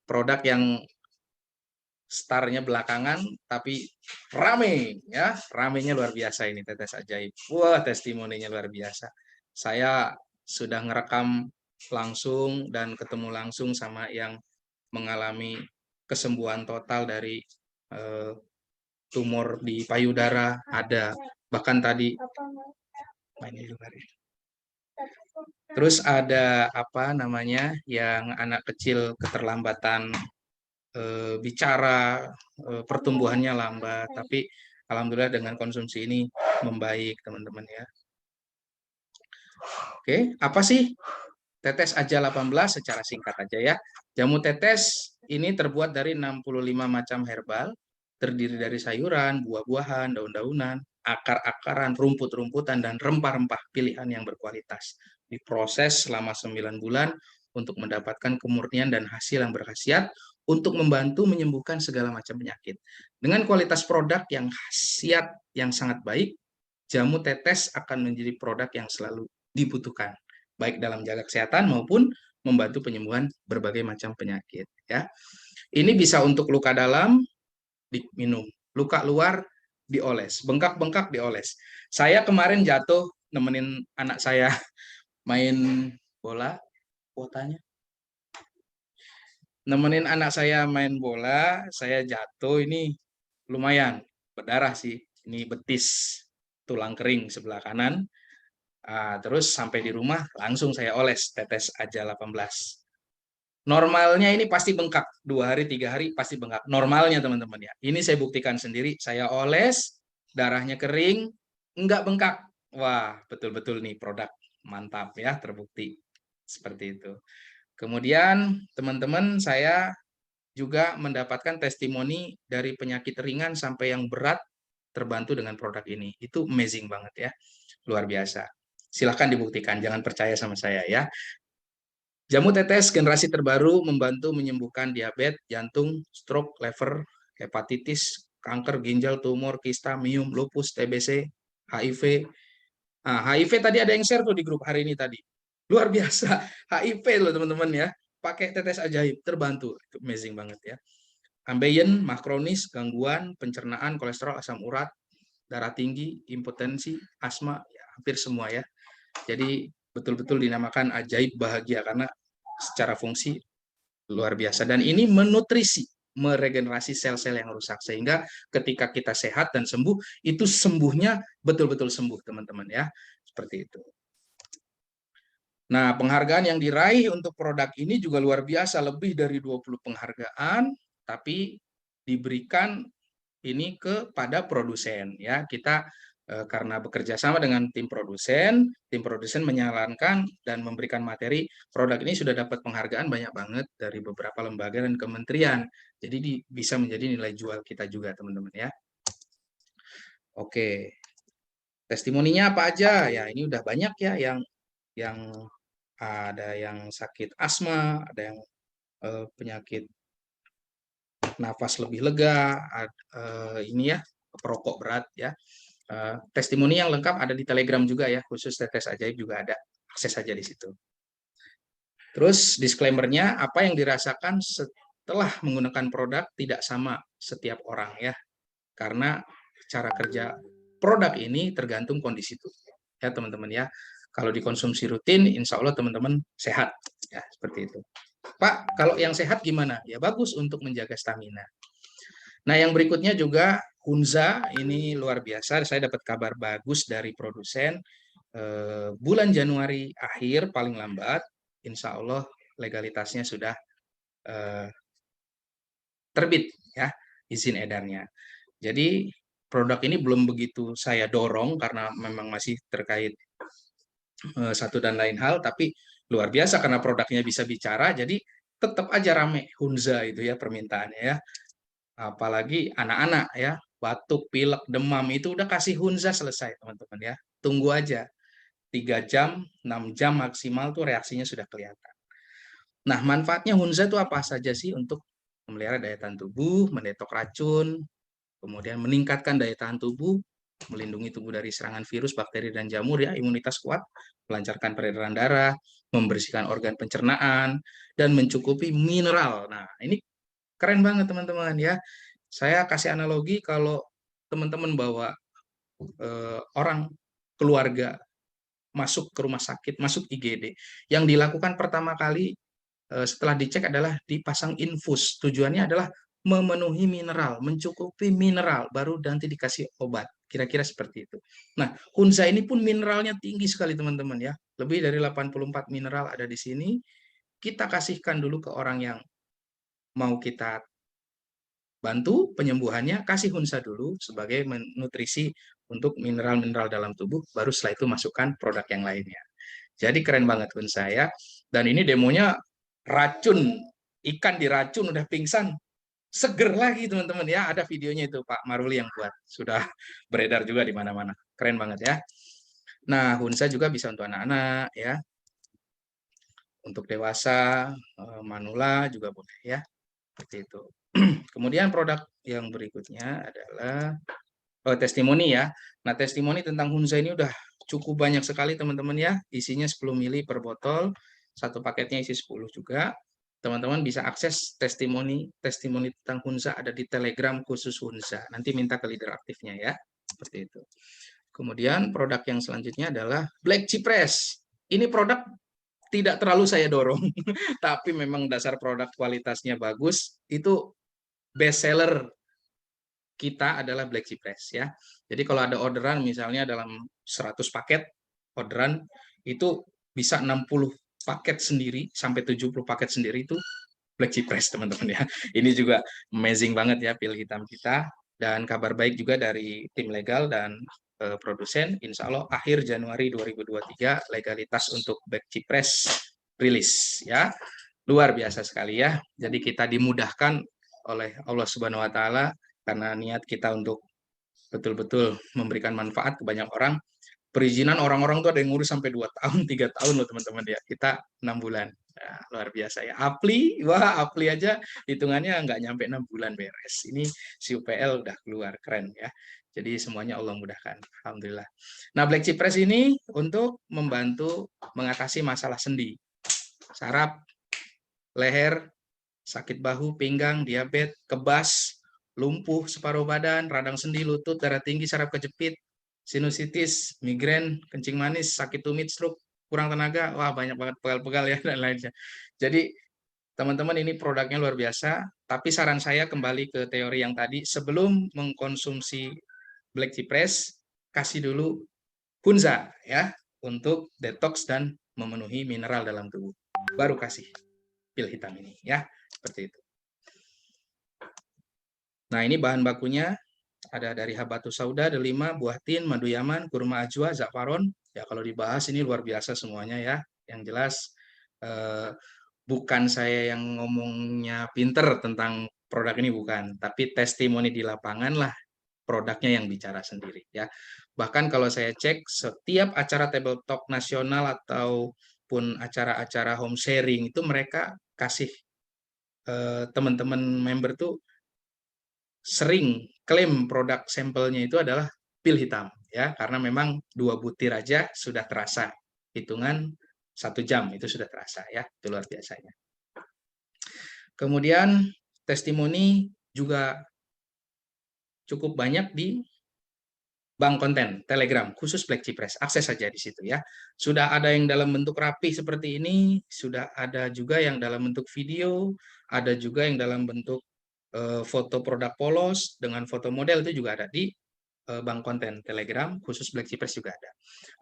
Produk yang startnya belakangan tapi rame ya. Ramenya luar biasa ini tetes ajaib. Wah, testimoninya luar biasa. Saya sudah ngerekam langsung dan ketemu langsung sama yang mengalami kesembuhan total dari tumor di payudara ada, bahkan tadi main di luar ya. Terus ada apa namanya yang anak kecil keterlambatan bicara, pertumbuhannya lambat, tapi alhamdulillah dengan konsumsi ini membaik teman-teman ya. Oke, apa sih tetes aja 18 secara singkat aja ya. Jamu tetes ini terbuat dari 65 macam herbal, terdiri dari sayuran, buah-buahan, daun-daunan, akar-akaran, rumput-rumputan, dan rempah-rempah pilihan yang berkualitas. Diproses selama 9 bulan untuk mendapatkan kemurnian dan hasil yang berkhasiat untuk membantu menyembuhkan segala macam penyakit. Dengan kualitas produk yang khasiat yang sangat baik, jamu tetes akan menjadi produk yang selalu dibutuhkan, baik dalam jaga kesehatan maupun membantu penyembuhan berbagai macam penyakit. Ya, ini bisa untuk luka dalam diminum, luka luar dioles, bengkak-bengkak dioles. Saya kemarin jatuh nemenin anak saya main bola, kuotanya. Nemenin anak saya main bola, saya jatuh, ini lumayan berdarah sih. Ini betis, tulang kering sebelah kanan. Terus sampai di rumah langsung saya oles tetes aja 18. Normalnya ini pasti bengkak, 2 hari 3 hari pasti bengkak. Normalnya teman-teman ya. Ini saya buktikan sendiri, saya oles, darahnya kering, enggak bengkak. Wah, betul-betul nih produk mantap ya, terbukti seperti itu. Kemudian teman-teman, saya juga mendapatkan testimoni dari penyakit ringan sampai yang berat terbantu dengan produk ini. Itu amazing banget ya, luar biasa. Silahkan dibuktikan, jangan percaya sama saya ya. Jamu tetes generasi terbaru membantu menyembuhkan diabetes, jantung, stroke, liver, hepatitis, kanker ginjal, tumor, kista, miom, lupus, TBC, HIV. Nah, HIV tadi ada yang share tuh di grup hari ini tadi. Luar biasa, HIV loh teman-teman ya. Pakai tetes ajaib, terbantu. Itu amazing banget ya. Ambeien, mah kronis, gangguan, pencernaan, kolesterol, asam urat, darah tinggi, impotensi, asma, ya, hampir semua ya. Jadi betul-betul dinamakan ajaib bahagia karena secara fungsi luar biasa. Dan ini menutrisi, meregenerasi sel-sel yang rusak. Sehingga ketika kita sehat dan sembuh, itu sembuhnya betul-betul sembuh teman-teman ya. Seperti itu. Nah, penghargaan yang diraih untuk produk ini juga luar biasa, lebih dari 20 penghargaan, tapi diberikan ini kepada produsen ya. Kita karena bekerja sama dengan tim produsen menyarankan dan memberikan materi, produk ini sudah dapat penghargaan banyak banget dari beberapa lembaga dan kementerian. Jadi bisa menjadi nilai jual kita juga, teman-teman ya. Oke. Testimoninya apa aja? Ya, ini udah banyak ya yang ada yang sakit asma, ada yang penyakit nafas lebih lega, ini ya perokok berat ya. Testimoni yang lengkap ada di Telegram juga ya, khusus tetes ajaib juga ada, akses saja di situ. Terus disclaimer-nya, apa yang dirasakan setelah menggunakan produk tidak sama setiap orang ya, karena cara kerja produk ini tergantung kondisi tubuh ya teman-teman ya. Kalau dikonsumsi rutin, insya Allah teman-teman sehat ya, seperti itu. Pak, kalau yang sehat gimana? Ya bagus untuk menjaga stamina. Nah, yang berikutnya juga Hunza, ini luar biasa. Saya dapat kabar bagus dari produsen. Bulan Januari akhir paling lambat, insya Allah legalitasnya sudah terbit ya, izin edarnya. Jadi produk ini belum begitu saya dorong karena memang masih terkait satu dan lain hal, tapi luar biasa karena produknya bisa bicara, jadi tetap aja rame Hunza itu ya permintaannya ya. Apalagi anak-anak ya, batuk, pilek, demam itu udah kasih Hunza selesai teman-teman ya. Tunggu aja 3 jam, 6 jam maksimal tuh reaksinya sudah kelihatan. Nah, manfaatnya Hunza itu apa saja sih untuk memelihara daya tahan tubuh, mendetok racun, kemudian meningkatkan daya tahan tubuh, melindungi tubuh dari serangan virus, bakteri, dan jamur ya, imunitas kuat, melancarkan peredaran darah, membersihkan organ pencernaan, dan mencukupi mineral. Nah, ini keren banget teman-teman ya. Saya kasih analogi kalau teman-teman bawa orang keluarga masuk ke rumah sakit, masuk IGD, yang dilakukan pertama kali setelah dicek adalah dipasang infus. Tujuannya adalah memenuhi mineral, mencukupi mineral, baru nanti dikasih obat. Kira-kira seperti itu. Nah, Hunza ini pun mineralnya tinggi sekali teman-teman ya. Lebih dari 84 mineral ada di sini. Kita kasihkan dulu ke orang yang mau kita bantu penyembuhannya, kasih Hunza dulu sebagai nutrisi untuk mineral-mineral dalam tubuh, baru setelah itu masukkan produk yang lainnya. Jadi keren banget Hunza ya. Dan ini demonya racun, ikan diracun udah pingsan, seger lagi teman-teman ya. Ada videonya itu Pak Maruli yang buat, sudah beredar juga di mana-mana. Keren banget ya. Nah, Hunza juga bisa untuk anak-anak ya. Untuk dewasa, manula juga boleh ya. Seperti itu. Kemudian produk yang berikutnya adalah testimoni ya. Nah, testimoni tentang Hunza ini udah cukup banyak sekali teman-teman ya. Isinya 10 mili per botol. Satu paketnya isi 10 juga. Teman-teman bisa akses testimoni tentang Hunza ada di Telegram khusus Hunza. Nanti minta ke leader aktifnya ya. Seperti itu. Kemudian produk yang selanjutnya adalah Black Cipress. Ini produk tidak terlalu saya dorong, tapi memang dasar produk kualitasnya bagus. Itu best seller kita adalah Black Cipress ya. Jadi kalau ada orderan misalnya dalam 100 paket orderan itu bisa 60 paket sendiri sampai 70 paket sendiri itu Black Cipress teman-teman ya. Ini juga amazing banget ya pil hitam kita, dan kabar baik juga dari tim legal dan produsen, insya Allah akhir Januari 2023 legalitas untuk Black Cipress rilis ya. Luar biasa sekali ya. Jadi kita dimudahkan oleh Allah Subhanahu wa taala karena niat kita untuk betul-betul memberikan manfaat ke banyak orang. Perizinan orang-orang tuh ada yang ngurus sampai 2 tahun, 3 tahun loh teman-teman ya. Kita 6 bulan. Nah, luar biasa ya. Apli, wah Apli aja hitungannya nggak nyampe 6 bulan beres. Ini si UPL udah keluar, keren ya. Jadi semuanya Allah mudahkan. Alhamdulillah. Nah, Black Cypress ini untuk membantu mengatasi masalah sendi, saraf, leher, sakit bahu, pinggang, diabetes, kebas, lumpuh separuh badan, radang sendi, lutut, darah tinggi, saraf kejepit, sinusitis, migrain, kencing manis, sakit tumit, stroke, kurang tenaga, wah banyak banget pegal-pegal ya dan lainnya. Jadi teman-teman ini produknya luar biasa, tapi saran saya kembali ke teori yang tadi, sebelum mengkonsumsi Black Cypress, kasih dulu Hunza ya untuk detox dan memenuhi mineral dalam tubuh. Baru kasih pil hitam ini ya, seperti itu. Nah, ini bahan bakunya ada dari habatus sauda, delima, buah tin, madu yaman, kurma ajwa, zafaron. Ya, kalau dibahas ini luar biasa semuanya ya. Yang jelas eh, bukan saya yang ngomongnya pinter tentang produk ini bukan, tapi testimoni di lapangan lah produknya yang bicara sendiri ya. Bahkan kalau saya cek setiap acara table talk nasional ataupun acara-acara home sharing itu mereka kasih teman-teman member tuh sering klaim produk sampelnya itu adalah pil hitam ya, karena memang 2 butir aja sudah terasa, hitungan 1 jam itu sudah terasa ya, itu luar biasanya. Kemudian testimoni juga cukup banyak di bank konten Telegram khusus Black Cypress, akses saja di situ ya. Sudah ada yang dalam bentuk rapi seperti ini, sudah ada juga yang dalam bentuk video, ada juga yang dalam bentuk foto produk polos dengan foto model, itu juga ada di bank konten Telegram khusus Black Cypress juga ada.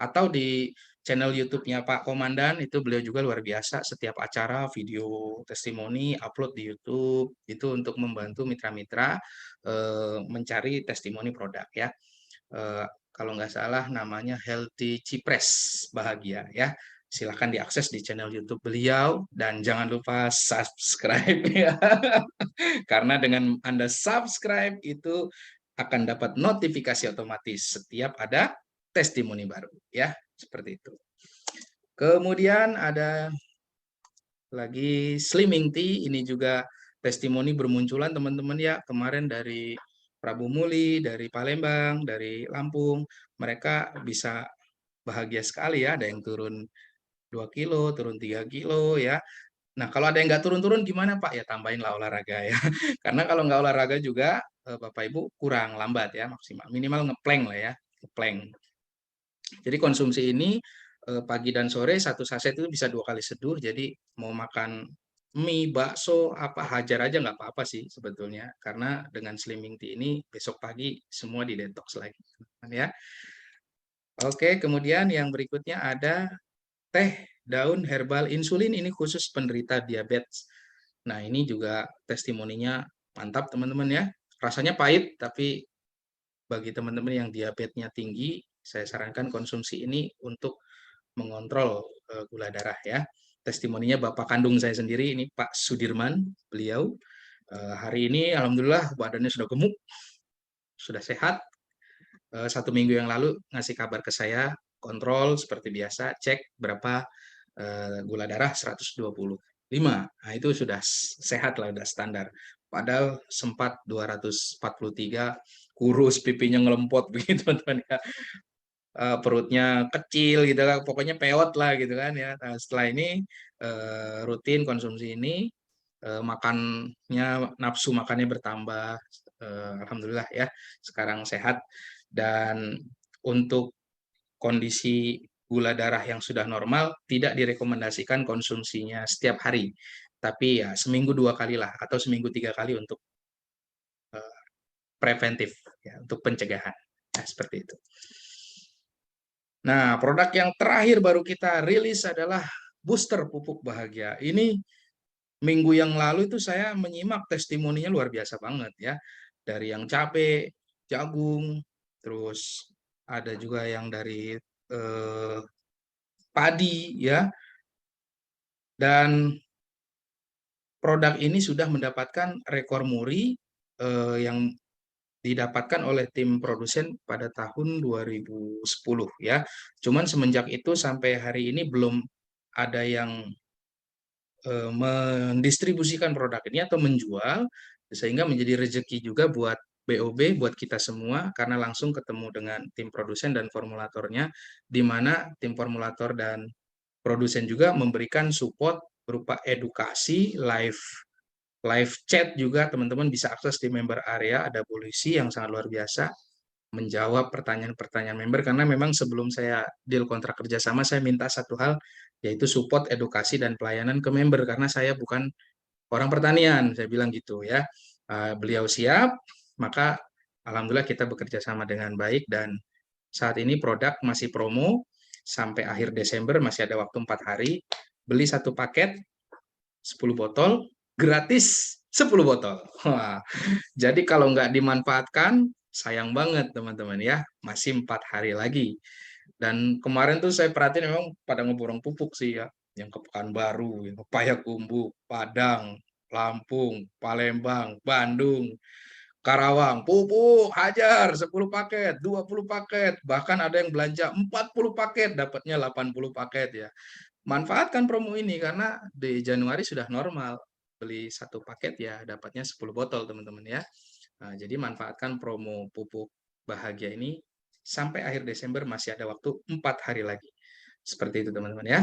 Atau di channel YouTube-nya Pak Komandan, itu beliau juga luar biasa, setiap acara video testimoni upload di YouTube itu untuk membantu mitra-mitra mencari testimoni produk ya. Kalau nggak salah namanya Healthy Cypress Bahagia ya. Silahkan diakses di channel YouTube beliau dan jangan lupa subscribe ya. Karena dengan Anda subscribe itu akan dapat notifikasi otomatis setiap ada testimoni baru ya, seperti itu. Kemudian ada lagi Slimming Tea, ini juga testimoni bermunculan teman-teman ya, kemarin dari Prabu Muli, dari Palembang, dari Lampung, mereka bisa bahagia sekali ya, ada yang turun 2 kilo, turun 3 kilo ya. Nah, kalau ada yang nggak turun-turun gimana Pak? Ya tambahinlah olahraga ya. Karena kalau nggak olahraga juga Bapak Ibu kurang lambat ya, maksimal. Minimal ngeplank lah ya, ngeplank. Jadi konsumsi ini pagi dan sore 1 saset itu bisa 2 kali seduh. Jadi mau makan mie, bakso, apa hajar aja nggak apa-apa sih sebetulnya. Karena dengan Slimming Tea ini besok pagi semua di detox lagi, ya. Oke, kemudian yang berikutnya ada teh daun herbal insulin, ini khusus penderita diabetes. Nah, ini juga testimoninya mantap teman-teman ya. Rasanya pahit, tapi bagi teman-teman yang diabetesnya tinggi, saya sarankan konsumsi ini untuk mengontrol gula darah ya. Testimoninya Bapak kandung saya sendiri, ini Pak Sudirman, beliau hari ini alhamdulillah badannya sudah gemuk, sudah sehat. 1 minggu yang lalu ngasih kabar ke saya, kontrol seperti biasa, cek berapa gula darah 125. Nah, itu sudah sehat lah, sudah standar. Padahal sempat 243, kurus, pipinya ngelempot begitu teman-teman ya. Perutnya kecil gitu kan, pokoknya peot lah gitu kan ya. Nah, setelah ini rutin konsumsi ini, makannya, nafsu makannya bertambah, alhamdulillah ya, sekarang sehat. Dan untuk kondisi gula darah yang sudah normal tidak direkomendasikan konsumsinya setiap hari, tapi ya seminggu 2 kali lah atau seminggu 3 kali untuk preventif ya, untuk pencegahan. Nah, seperti itu. Nah, produk yang terakhir baru kita rilis adalah booster pupuk bahagia. Ini minggu yang lalu itu saya menyimak testimoninya luar biasa banget ya. Dari yang cabai, jagung, terus ada juga yang dari padi ya. Dan produk ini sudah mendapatkan rekor muri yang didapatkan oleh tim produsen pada tahun 2010 ya. Cuman semenjak itu sampai hari ini belum ada yang mendistribusikan produk ini atau menjual, sehingga menjadi rezeki juga buat BOB, buat kita semua, karena langsung ketemu dengan tim produsen dan formulatornya, di mana tim formulator dan produsen juga memberikan support berupa edukasi, live live chat juga, teman-teman bisa akses di member area, ada polisi yang sangat luar biasa, menjawab pertanyaan-pertanyaan member, karena memang sebelum saya deal kontrak kerjasama, saya minta satu hal, yaitu support, edukasi, dan pelayanan ke member, karena saya bukan orang pertanian, saya bilang gitu ya. Beliau siap, maka alhamdulillah kita bekerja sama dengan baik, dan saat ini produk masih promo, sampai akhir Desember masih ada waktu 4 hari, beli satu paket, 10 botol, gratis 10 botol. Wah, jadi kalau nggak dimanfaatkan, sayang banget teman-teman ya, masih 4 hari lagi. Dan kemarin tuh saya perhatiin memang pada ngeborong pupuk sih ya, yang ke Pekanbaru, yang ke Payakumbuh, Padang, Lampung, Palembang, Bandung, Karawang, pupuk, hajar 10 paket, 20 paket, bahkan ada yang belanja 40 paket, dapatnya 80 paket ya. Manfaatkan promo ini karena di Januari sudah normal, beli satu paket ya dapatnya 10 botol teman-teman ya. Nah, jadi manfaatkan promo pupuk bahagia ini sampai akhir Desember, masih ada waktu 4 hari lagi. Seperti itu teman-teman ya.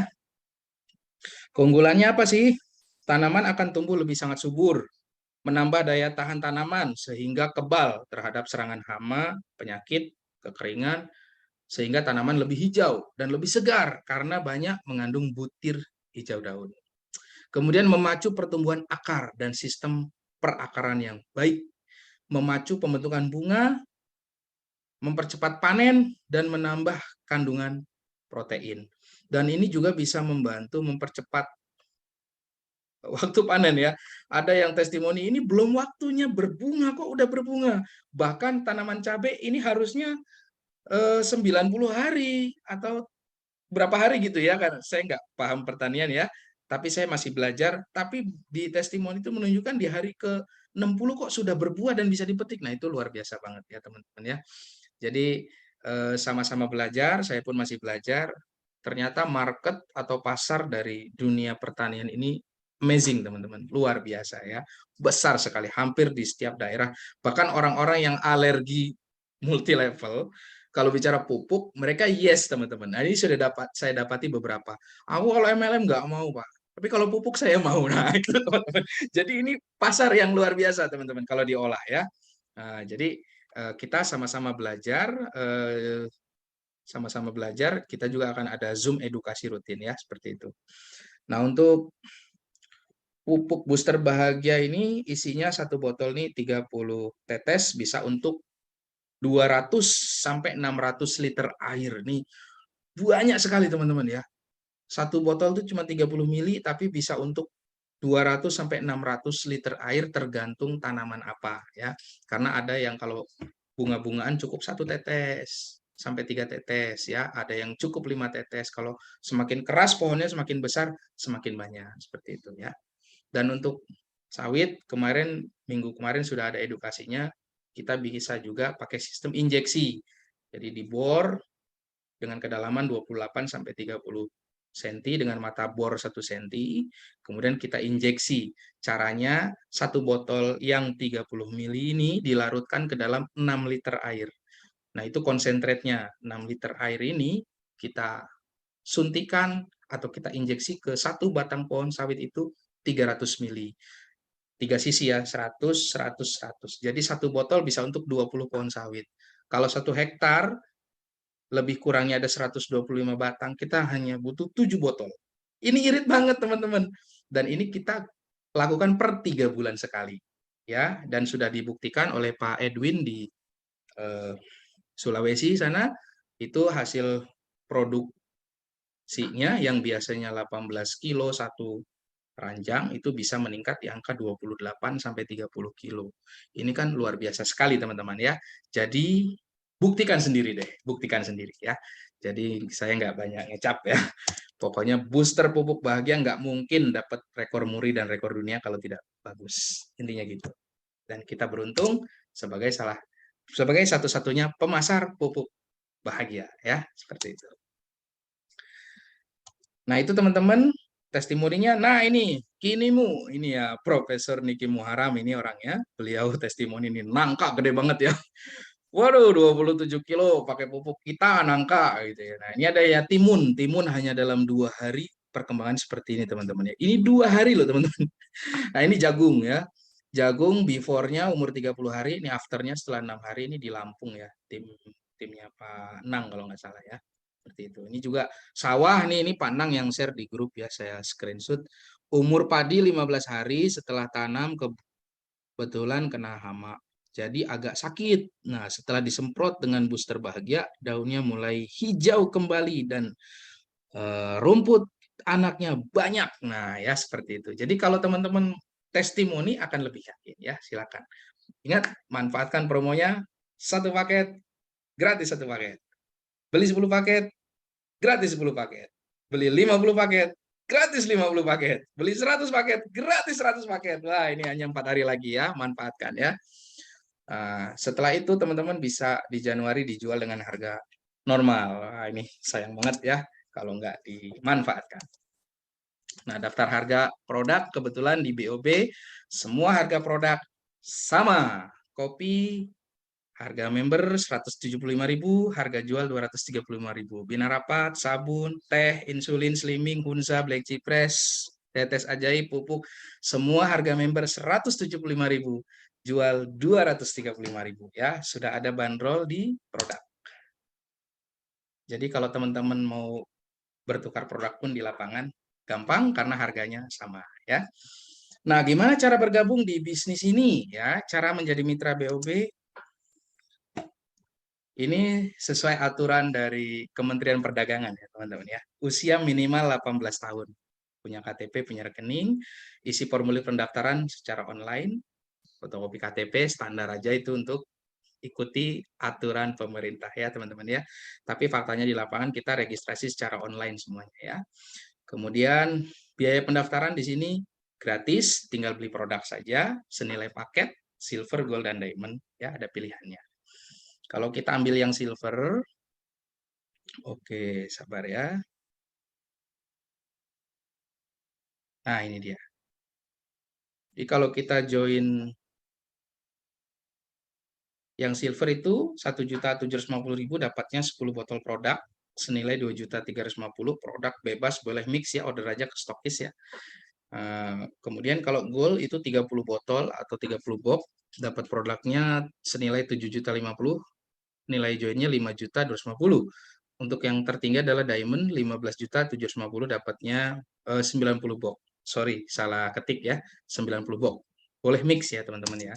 Keunggulannya apa sih? Tanaman akan tumbuh lebih sangat subur, menambah daya tahan tanaman sehingga kebal terhadap serangan hama, penyakit, kekeringan, sehingga tanaman lebih hijau dan lebih segar karena banyak mengandung butir hijau daun. Kemudian memacu pertumbuhan akar dan sistem perakaran yang baik, memacu pembentukan bunga, mempercepat panen, dan menambah kandungan protein. Dan ini juga bisa membantu mempercepat waktu panen ya. Ada yang testimoni, ini belum waktunya berbunga kok udah berbunga. Bahkan tanaman cabai ini harusnya 90 hari atau berapa hari gitu ya, karena saya nggak paham pertanian ya, tapi saya masih belajar. Tapi di testimoni itu menunjukkan di hari ke-60 kok sudah berbuah dan bisa dipetik. Nah itu luar biasa banget ya teman-teman ya. Jadi sama-sama belajar, saya pun masih belajar. Ternyata market atau pasar dari dunia pertanian ini amazing teman-teman, luar biasa ya, besar sekali, hampir di setiap daerah. Bahkan orang-orang yang alergi multi level, kalau bicara pupuk, mereka yes teman-teman. Nah, ini sudah saya dapati beberapa. Aku kalau MLM nggak mau Pak, tapi kalau pupuk saya mau. Nah itu teman-teman. Jadi ini pasar yang luar biasa teman-teman kalau diolah ya. Nah, jadi kita sama-sama belajar, sama-sama belajar, kita juga akan ada Zoom edukasi rutin ya, seperti itu. Nah, untuk pupuk booster bahagia ini isinya satu botol nih 30 tetes, bisa untuk 200 sampai 600 liter air nih. Banyak sekali teman-teman ya. Satu botol itu cuma 30 mili tapi bisa untuk 200 sampai 600 liter air tergantung tanaman apa ya. Karena ada yang kalau bunga-bungaan cukup satu tetes sampai 3 tetes ya. Ada yang cukup 5 tetes. Kalau semakin keras pohonnya semakin besar, semakin banyak seperti itu ya. Dan untuk sawit kemarin, minggu kemarin sudah ada edukasinya. Kita bisa juga pakai sistem injeksi. Jadi dibor dengan kedalaman 28 sampai 30 cm dengan mata bor 1 cm, kemudian kita injeksi. Caranya satu botol yang 30 mili ini dilarutkan ke dalam 6 liter air. Nah, itu konsentratnya. 6 liter air ini kita suntikan atau kita injeksi ke satu batang pohon sawit itu 300 mili. 3 sisi ya, 100, 100, 100. Jadi satu botol bisa untuk 20 pohon sawit. Kalau 1 hektar, lebih kurangnya ada 125 batang, kita hanya butuh 7 botol. Ini irit banget teman-teman. Dan ini kita lakukan per 3 bulan sekali. Ya, dan sudah dibuktikan oleh Pak Edwin di Sulawesi sana, itu hasil produksinya yang biasanya 18 kilo satu ranjang itu bisa meningkat di angka 28 sampai 30 kilo. Ini kan luar biasa sekali teman-teman ya. Jadi buktikan sendiri deh, buktikan sendiri ya. Jadi saya nggak banyak ngecap ya. Pokoknya booster pupuk bahagia nggak mungkin dapat rekor muri dan rekor dunia kalau tidak bagus. Intinya gitu. Dan kita beruntung sebagai salah sebagai satu-satunya pemasar pupuk bahagia ya, seperti itu. Nah, itu teman-teman testimoninya. Nah, ini kinimu ini ya Profesor Niki Muharam ini orangnya. Beliau testimoni ini nangka gede banget ya. Waduh, 27 kilo pakai pupuk kita nangka gitu ya. Nah, ini ada ya timun. Timun hanya dalam 2 hari perkembangan seperti ini teman-teman ya. Ini 2 hari loh teman-teman. Nah, ini jagung ya. Jagung before-nya umur 30 hari, ini after-nya setelah 6 hari ini di Lampung ya. Timnya Pak Nang kalau nggak salah ya. Seperti itu. Ini juga sawah nih, ini Pak Nang yang share di grup ya, saya screenshot. Umur padi 15 hari setelah tanam kebetulan kena hama. Jadi agak sakit. Nah, setelah disemprot dengan booster bahagia, daunnya mulai hijau kembali dan rumput anaknya banyak. Nah, ya seperti itu. Jadi kalau teman-teman testimoni akan lebih yakin ya, silakan. Ingat, manfaatkan promonya, 1 paket gratis 1 paket. Beli 10 paket gratis 10 paket. Beli 50 paket gratis 50 paket. Beli 100 paket gratis 100 paket. Wah, ini hanya 4 hari lagi ya, manfaatkan ya. Setelah itu teman-teman bisa di Januari dijual dengan harga normal. Wah, ini sayang banget ya kalau nggak dimanfaatkan. Nah, daftar harga produk kebetulan di BOB semua harga produk sama. Kopi harga member 175.000, harga jual 235.000. Bina Rapat, sabun, teh, insulin, slimming, Hunza, Black Cipress, tetes ajaib, pupuk, semua harga member 175.000, jual 235.000 ya. Sudah ada bandrol di produk. Jadi kalau teman-teman mau bertukar produk pun di lapangan gampang karena harganya sama ya. Nah, gimana cara bergabung di bisnis ini ya? Cara menjadi mitra BOB ini sesuai aturan dari Kementerian Perdagangan ya, teman-teman ya. Usia minimal 18 tahun. Punya KTP, punya rekening, isi formulir pendaftaran secara online, fotokopi KTP standar aja itu untuk ikuti aturan pemerintah ya, teman-teman ya. Tapi faktanya di lapangan kita registrasi secara online semuanya ya. Kemudian biaya pendaftaran di sini gratis, tinggal beli produk saja, senilai paket, silver, gold, dan diamond, ya ada pilihannya. Kalau kita ambil yang silver, oke sabar ya. Nah ini dia. Jadi kalau kita join yang silver itu 1.750.000 dapatnya 10 botol produk senilai 2.350.000 produk bebas boleh mix ya, order aja ke stokis ya. Kemudian kalau gold itu 30 botol atau 30 box dapat produknya senilai 7.050.000, nilai joinnya 5.250.000. Untuk yang tertinggi adalah diamond 15.750.000 dapatnya 90 box. Sorry, salah ketik ya, 90 box. Boleh mix ya teman-teman ya.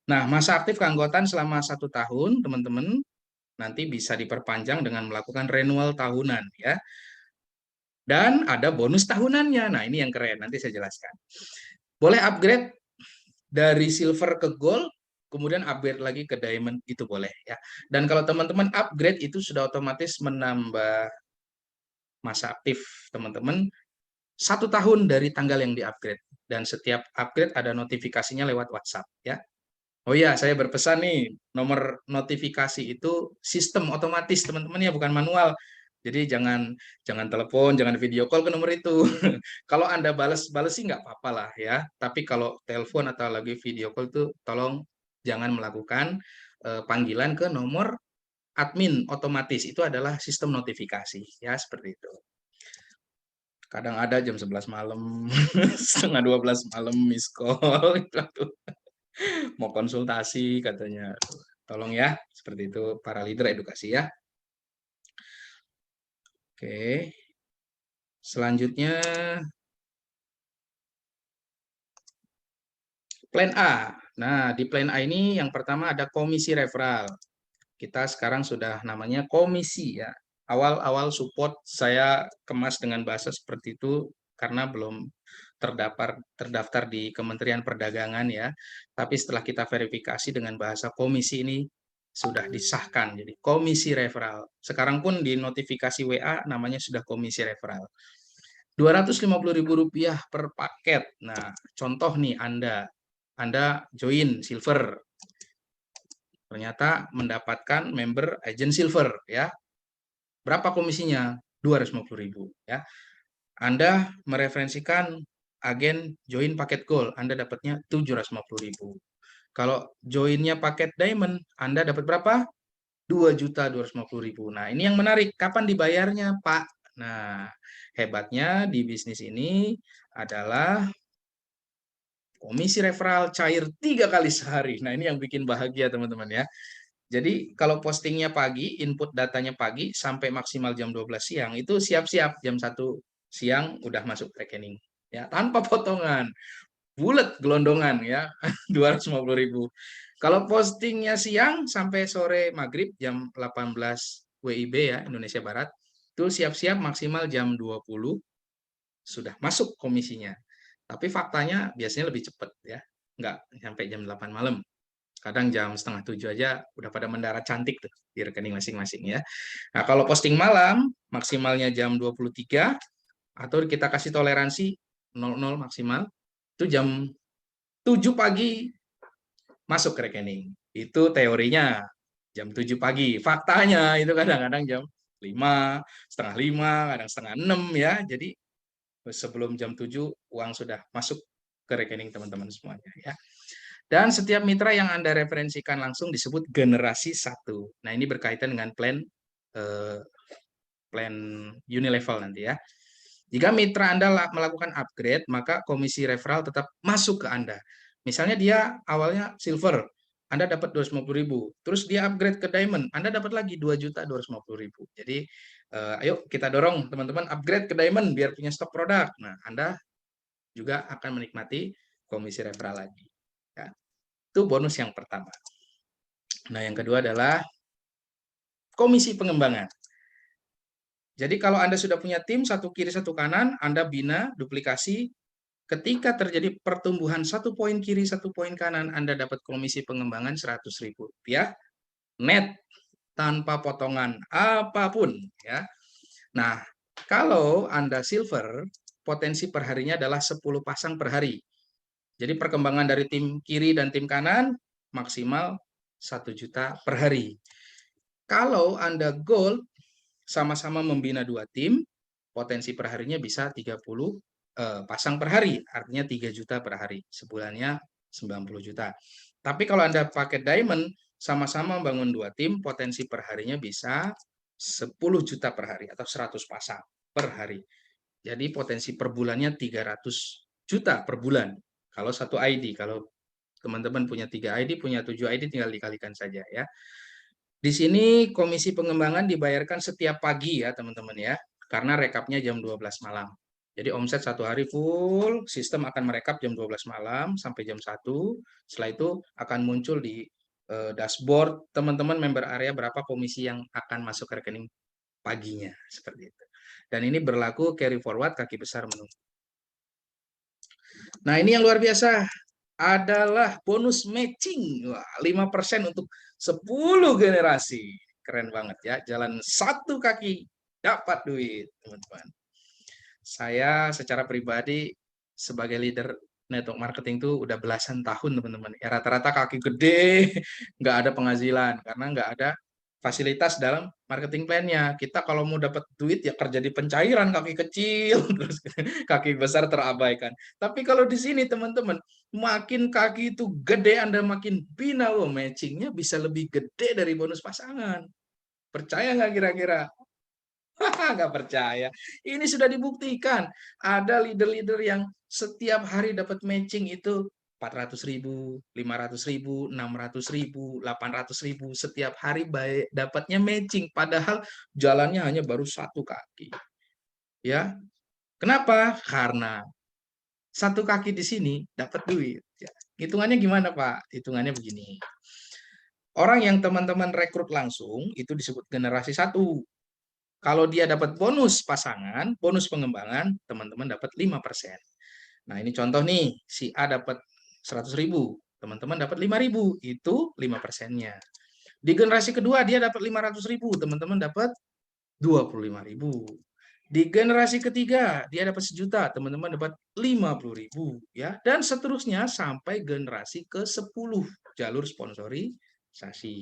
Nah, masa aktif keanggotaan selama 1 tahun, teman-teman nanti bisa diperpanjang dengan melakukan renewal tahunan ya. Dan ada bonus tahunannya. Nah, ini yang keren, nanti saya jelaskan. Boleh upgrade dari silver ke gold, kemudian upgrade lagi ke diamond, itu boleh ya. Dan kalau teman-teman upgrade itu sudah otomatis menambah masa aktif teman-teman 1 tahun dari tanggal yang di-upgrade. Dan setiap upgrade ada notifikasinya lewat WhatsApp ya. Oh iya, saya berpesan nih, nomor notifikasi itu sistem otomatis teman-teman ya, bukan manual. Jadi jangan jangan telepon, jangan video call ke nomor itu. Kalau Anda balas sih nggak apa-apa lah ya. Tapi kalau telepon atau lagi video call tuh tolong jangan melakukan panggilan ke nomor admin otomatis. Itu adalah sistem notifikasi ya, seperti itu. Kadang ada jam 11 malam, setengah 12 malam miss call. Mau konsultasi katanya. Tolong ya, seperti itu para leader edukasi ya. Oke. Selanjutnya plan A. Nah, di plan A ini yang pertama ada komisi referral. Kita sekarang sudah namanya komisi ya. Awal-awal support saya kemas dengan bahasa seperti itu karena belum terdaftar di Kementerian Perdagangan ya. Tapi setelah kita verifikasi dengan bahasa komisi ini sudah disahkan jadi komisi referral. Sekarang pun di notifikasi WA namanya sudah komisi referral. Rp250.000 per paket. Nah, contoh nih Anda Anda join silver. Ternyata mendapatkan member agent silver ya. Berapa komisinya? 250.000 ya. Anda mereferensikan agen join paket gold, Anda dapatnya 750.000. Kalau joinnya paket diamond, Anda dapat berapa? 2.250.000. Nah, ini yang menarik. Kapan dibayarnya, Pak? Nah, hebatnya di bisnis ini adalah komisi referral cair 3 kali sehari. Nah, ini yang bikin bahagia, teman-teman ya. Jadi, kalau postingnya pagi, input datanya pagi, sampai maksimal jam 12 siang, itu siap-siap jam 1 siang udah masuk rekening. Ya, tanpa potongan. Bulat gelondongan ya, 250.000. Kalau postingnya siang sampai sore maghrib jam 18 WIB ya, Indonesia Barat, itu siap-siap maksimal jam 20 sudah masuk komisinya. Tapi faktanya biasanya lebih cepat ya, nggak sampai jam 8 malam. Kadang jam setengah 7 aja udah pada mendarat cantik tuh di rekening masing-masing ya. Nah, kalau posting malam maksimalnya jam 23 atau kita kasih toleransi 00 maksimal, itu jam 7 pagi masuk ke rekening. Itu teorinya jam 7 pagi. Faktanya itu kadang-kadang jam 5, setengah 5, kadang setengah 6 ya. Jadi sebelum jam 7 uang sudah masuk ke rekening teman-teman semuanya ya. Dan setiap mitra yang Anda referensikan langsung disebut generasi 1. Nah, ini berkaitan dengan eh, plan unilevel nanti ya. Jika mitra Anda melakukan upgrade, maka komisi referral tetap masuk ke Anda. Misalnya dia awalnya silver, Anda dapat 250.000. Terus dia upgrade ke diamond, Anda dapat lagi 2.250.000. Jadi, ayo kita dorong teman-teman upgrade ke diamond biar punya stok produk. Nah, Anda juga akan menikmati komisi referral lagi. Ya. Itu bonus yang pertama. Nah, yang kedua adalah komisi pengembangan. Jadi kalau Anda sudah punya tim, satu kiri, satu kanan, Anda bina, duplikasi, ketika terjadi pertumbuhan 1 poin kiri, 1 poin kanan, Anda dapat komisi pengembangan Rp100.000 net tanpa potongan apapun ya. Nah, kalau Anda silver, potensi perharinya adalah 10 pasang per hari. Jadi perkembangan dari tim kiri dan tim kanan maksimal 1 juta per hari. Kalau Anda gold, sama-sama membina 2 tim, potensi perharinya bisa 30 pasang per hari, artinya 3 juta per hari, sebulannya 90 juta. Tapi kalau Anda pakai diamond, sama-sama membangun 2 tim, potensi perharinya bisa 10 juta per hari atau 100 pasang per hari. Jadi potensi per bulannya 300 juta per bulan. Kalau satu ID, kalau teman-teman punya 3 ID, punya 7 ID, tinggal dikalikan saja ya. Di sini komisi pengembangan dibayarkan setiap pagi ya teman-teman ya, karena rekapnya jam 12 malam. Jadi omset 1 hari full, sistem akan merekap jam 12 malam sampai jam 1. Setelah itu akan muncul di dashboard teman-teman member area berapa komisi yang akan masuk ke rekening paginya, seperti itu. Dan ini berlaku carry forward kaki besar menunggu. Nah, ini yang luar biasa adalah bonus matching. Wah, 5% untuk 10 generasi. Keren banget ya. Jalan satu kaki dapat duit, teman-teman. Saya secara pribadi sebagai leader network marketing tuh udah belasan tahun, teman-teman. Ya rata-rata kaki gede, nggak ada penghasilan karena nggak ada fasilitas dalam marketing plan-nya. Kita kalau mau dapat duit ya kerja di pencairan, kaki kecil, terus kaki besar terabaikan. Tapi kalau di sini teman-teman, makin kaki itu gede Anda makin bina, loh, matchingnya bisa lebih gede dari bonus pasangan. Percaya nggak kira-kira? Nggak percaya. Ini sudah dibuktikan. Ada leader-leader yang setiap hari dapat matching itu 400.000, 500.000, 600.000, 800.000 setiap hari baik dapatnya matching, padahal jalannya hanya baru 1 kaki. Ya, kenapa? Karena 1 kaki di sini dapat duit. Ya. Hitungannya gimana, Pak? Hitungannya begini. Orang yang teman-teman rekrut langsung itu disebut generasi 1. Kalau dia dapat bonus pasangan, bonus pengembangan, teman-teman dapat 5%. Nah, ini contoh nih, si A dapat 100.000, teman-teman dapat 5.000, itu 5%-nya. Di generasi kedua dia dapat 500.000, teman-teman dapat 25.000. Di generasi ketiga dia dapat 1 juta, teman-teman dapat 50.000 ya, dan seterusnya sampai generasi ke-10 jalur sponsorisasi.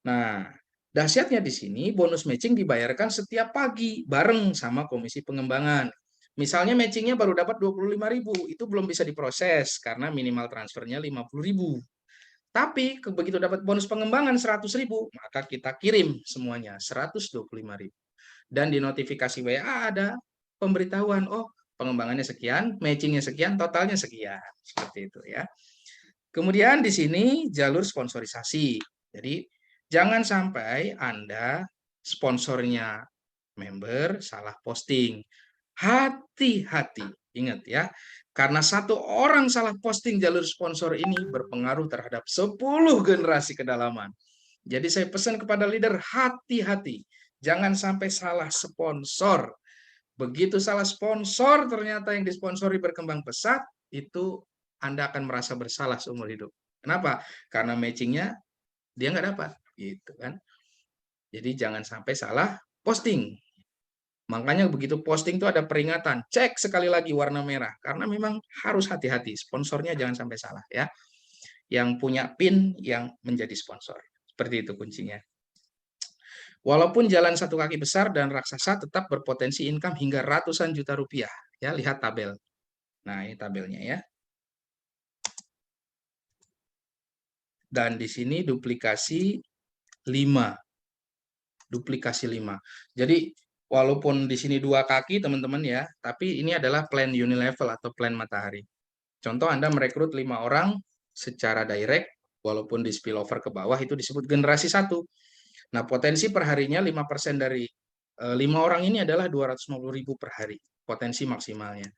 Nah, dahsyatnya di sini bonus matching dibayarkan setiap pagi bareng sama komisi pengembangan. Misalnya matchingnya baru dapat 25.000, itu belum bisa diproses karena minimal transfernya 50.000. Tapi begitu dapat bonus pengembangan 100.000, maka kita kirim semuanya 125.000. Dan di notifikasi WA ada pemberitahuan, oh pengembangannya sekian, matchingnya sekian, totalnya sekian. Seperti itu ya. Kemudian di sini jalur sponsorisasi. Jadi jangan sampai Anda sponsornya member salah posting. Hati-hati, ingat ya, karena 1 orang salah posting jalur sponsor ini berpengaruh terhadap 10 generasi kedalaman. Jadi saya pesan kepada leader, hati-hati, jangan sampai salah sponsor. Begitu salah sponsor, ternyata yang disponsori berkembang pesat, itu Anda akan merasa bersalah seumur hidup. Kenapa? Karena matchingnya dia nggak dapat, gitu kan. Jadi jangan sampai salah posting. Makanya begitu posting itu ada peringatan, cek sekali lagi warna merah, karena memang harus hati-hati, sponsornya jangan sampai salah ya. Yang punya PIN yang menjadi sponsor. Seperti itu kuncinya. Walaupun jalan satu kaki besar dan raksasa tetap berpotensi income hingga ratusan juta rupiah. Ya, lihat tabel. Nah, ini tabelnya ya. Dan di sini duplikasi 5. Duplikasi 5. Jadi walaupun di sini 2 kaki teman-teman ya, tapi ini adalah plan unilevel atau plan matahari. Contoh Anda merekrut 5 orang secara direct, walaupun di spillover ke bawah itu disebut generasi 1. Nah, potensi perharinya 5% dari 5 orang ini adalah 250.000 per hari, potensi maksimalnya.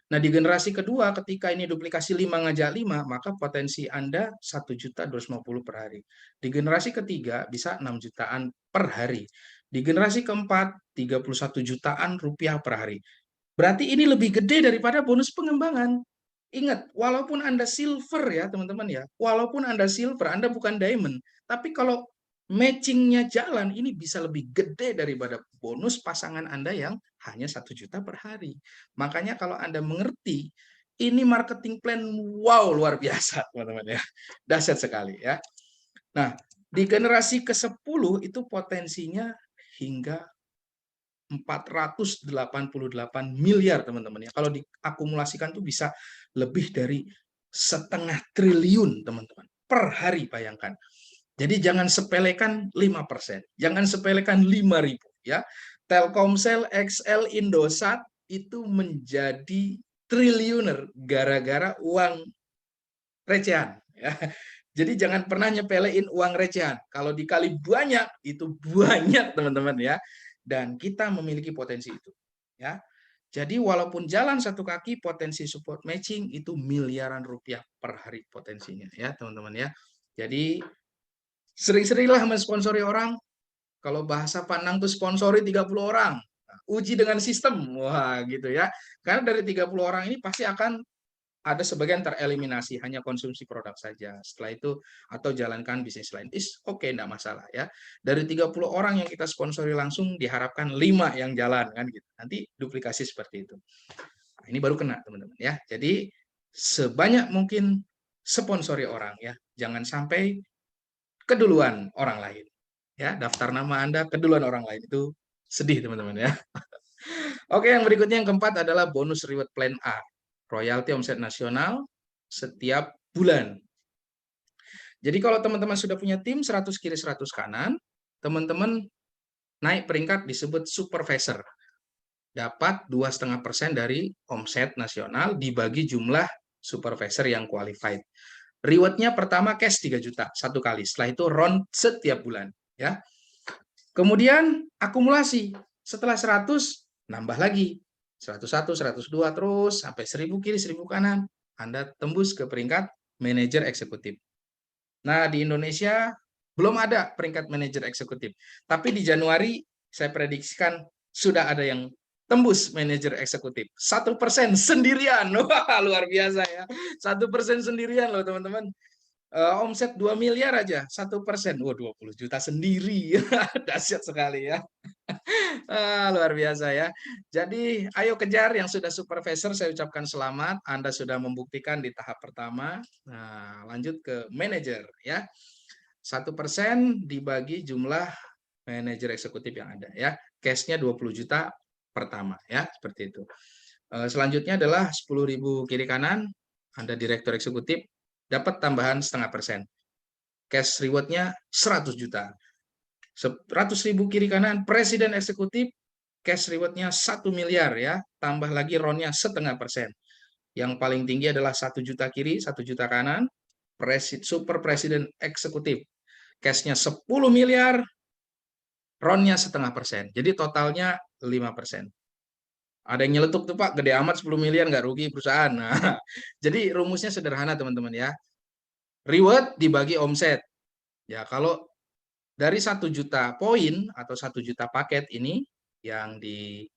Nah, di generasi kedua, ketika ini duplikasi 5 ngajak 5, maka potensi Anda 1.250.000 per hari. Di generasi ketiga, bisa 6 jutaan per hari. Di generasi keempat, 31 jutaan rupiah per hari. Berarti ini lebih gede daripada bonus pengembangan. Ingat, walaupun Anda silver ya teman-teman ya, walaupun Anda silver, Anda bukan diamond, tapi kalau matchingnya jalan, ini bisa lebih gede daripada bonus pasangan Anda yang hanya 1 juta per hari. Makanya kalau Anda mengerti, ini marketing plan wow luar biasa teman-teman ya, dahsyat sekali ya. Nah, di generasi ke-10 itu potensinya hingga 488 miliar teman-teman ya. Kalau diakumulasikan tuh bisa lebih dari 0,5 triliun teman-teman per hari, bayangkan. Jadi jangan sepelekan 5%, jangan sepelekan 5.000 ya. Telkomsel, XL, Indosat itu menjadi triliuner gara-gara uang recehan ya. Jadi jangan pernah nyepelein uang recehan. Kalau dikali banyak itu banyak teman-teman ya. Dan kita memiliki potensi itu ya. Jadi walaupun jalan satu kaki, potensi support matching itu miliaran rupiah per hari potensinya ya teman-teman ya. Jadi sering-seringlah mensponsori orang. Kalau bahasa Panang tuh sponsori 30 orang. Uji dengan sistem. Wah, gitu ya. Karena dari 30 orang ini pasti akan ada sebagian tereliminasi, hanya konsumsi produk saja. Setelah itu atau jalankan bisnis lain. Oke, enggak masalah ya. Dari 30 orang yang kita sponsori langsung diharapkan 5 yang jalan kan gitu. Nanti duplikasi seperti itu. Nah, ini baru kena teman-teman ya. Jadi sebanyak mungkin sponsori orang ya. Jangan sampai keduluan orang lain. Ya, daftar nama Anda keduluan orang lain itu sedih teman-teman ya. Oke, yang berikutnya yang keempat adalah bonus reward plan A. Royalti omset nasional setiap bulan. Jadi kalau teman-teman sudah punya tim 100 kiri 100 kanan, teman-teman naik peringkat disebut supervisor. Dapat 2,5% dari omset nasional dibagi jumlah supervisor yang qualified. Rewardnya pertama cash 3 juta satu kali. Setelah itu round setiap bulan. Ya. Kemudian akumulasi. Setelah 100, nambah lagi. 101, 102, terus sampai 1000 kiri, 1000 kanan. Anda tembus ke peringkat manajer eksekutif. Nah, di Indonesia belum ada peringkat manajer eksekutif. Tapi di Januari, saya prediksikan sudah ada yang tembus manajer eksekutif. 1% sendirian. Wah, luar biasa ya. 1% sendirian loh, teman-teman. Omset 2 miliar aja, 1%. Wah, 20 juta sendiri. Dahsyat sekali ya. Luar biasa ya. Jadi ayo kejar yang sudah supervisor, saya ucapkan selamat. Anda sudah membuktikan di tahap pertama. Nah, lanjut ke manajer ya. 1% dibagi jumlah manajer eksekutif yang ada ya. Cashnya 20 juta pertama ya, seperti itu. Selanjutnya adalah 10.000 kiri kanan, Anda direktur eksekutif, dapat tambahan 0,5%. Cash reward-nya 100 juta. 100.000 kiri kanan, presiden eksekutif, cash reward-nya 1 miliar ya, tambah lagi RON-nya 0,5%. Yang paling tinggi adalah 1 juta kiri, 1 juta kanan, super presiden eksekutif. Cash-nya 10 miliar, RON-nya 0,5%. Jadi totalnya 5%. Ada yang nyeletuk tuh Pak, gede amat 10 miliar, nggak rugi perusahaan. Nah, jadi rumusnya sederhana teman-teman ya. Reward dibagi omset. Ya, kalau dari 1 juta poin atau 1 juta paket ini yang di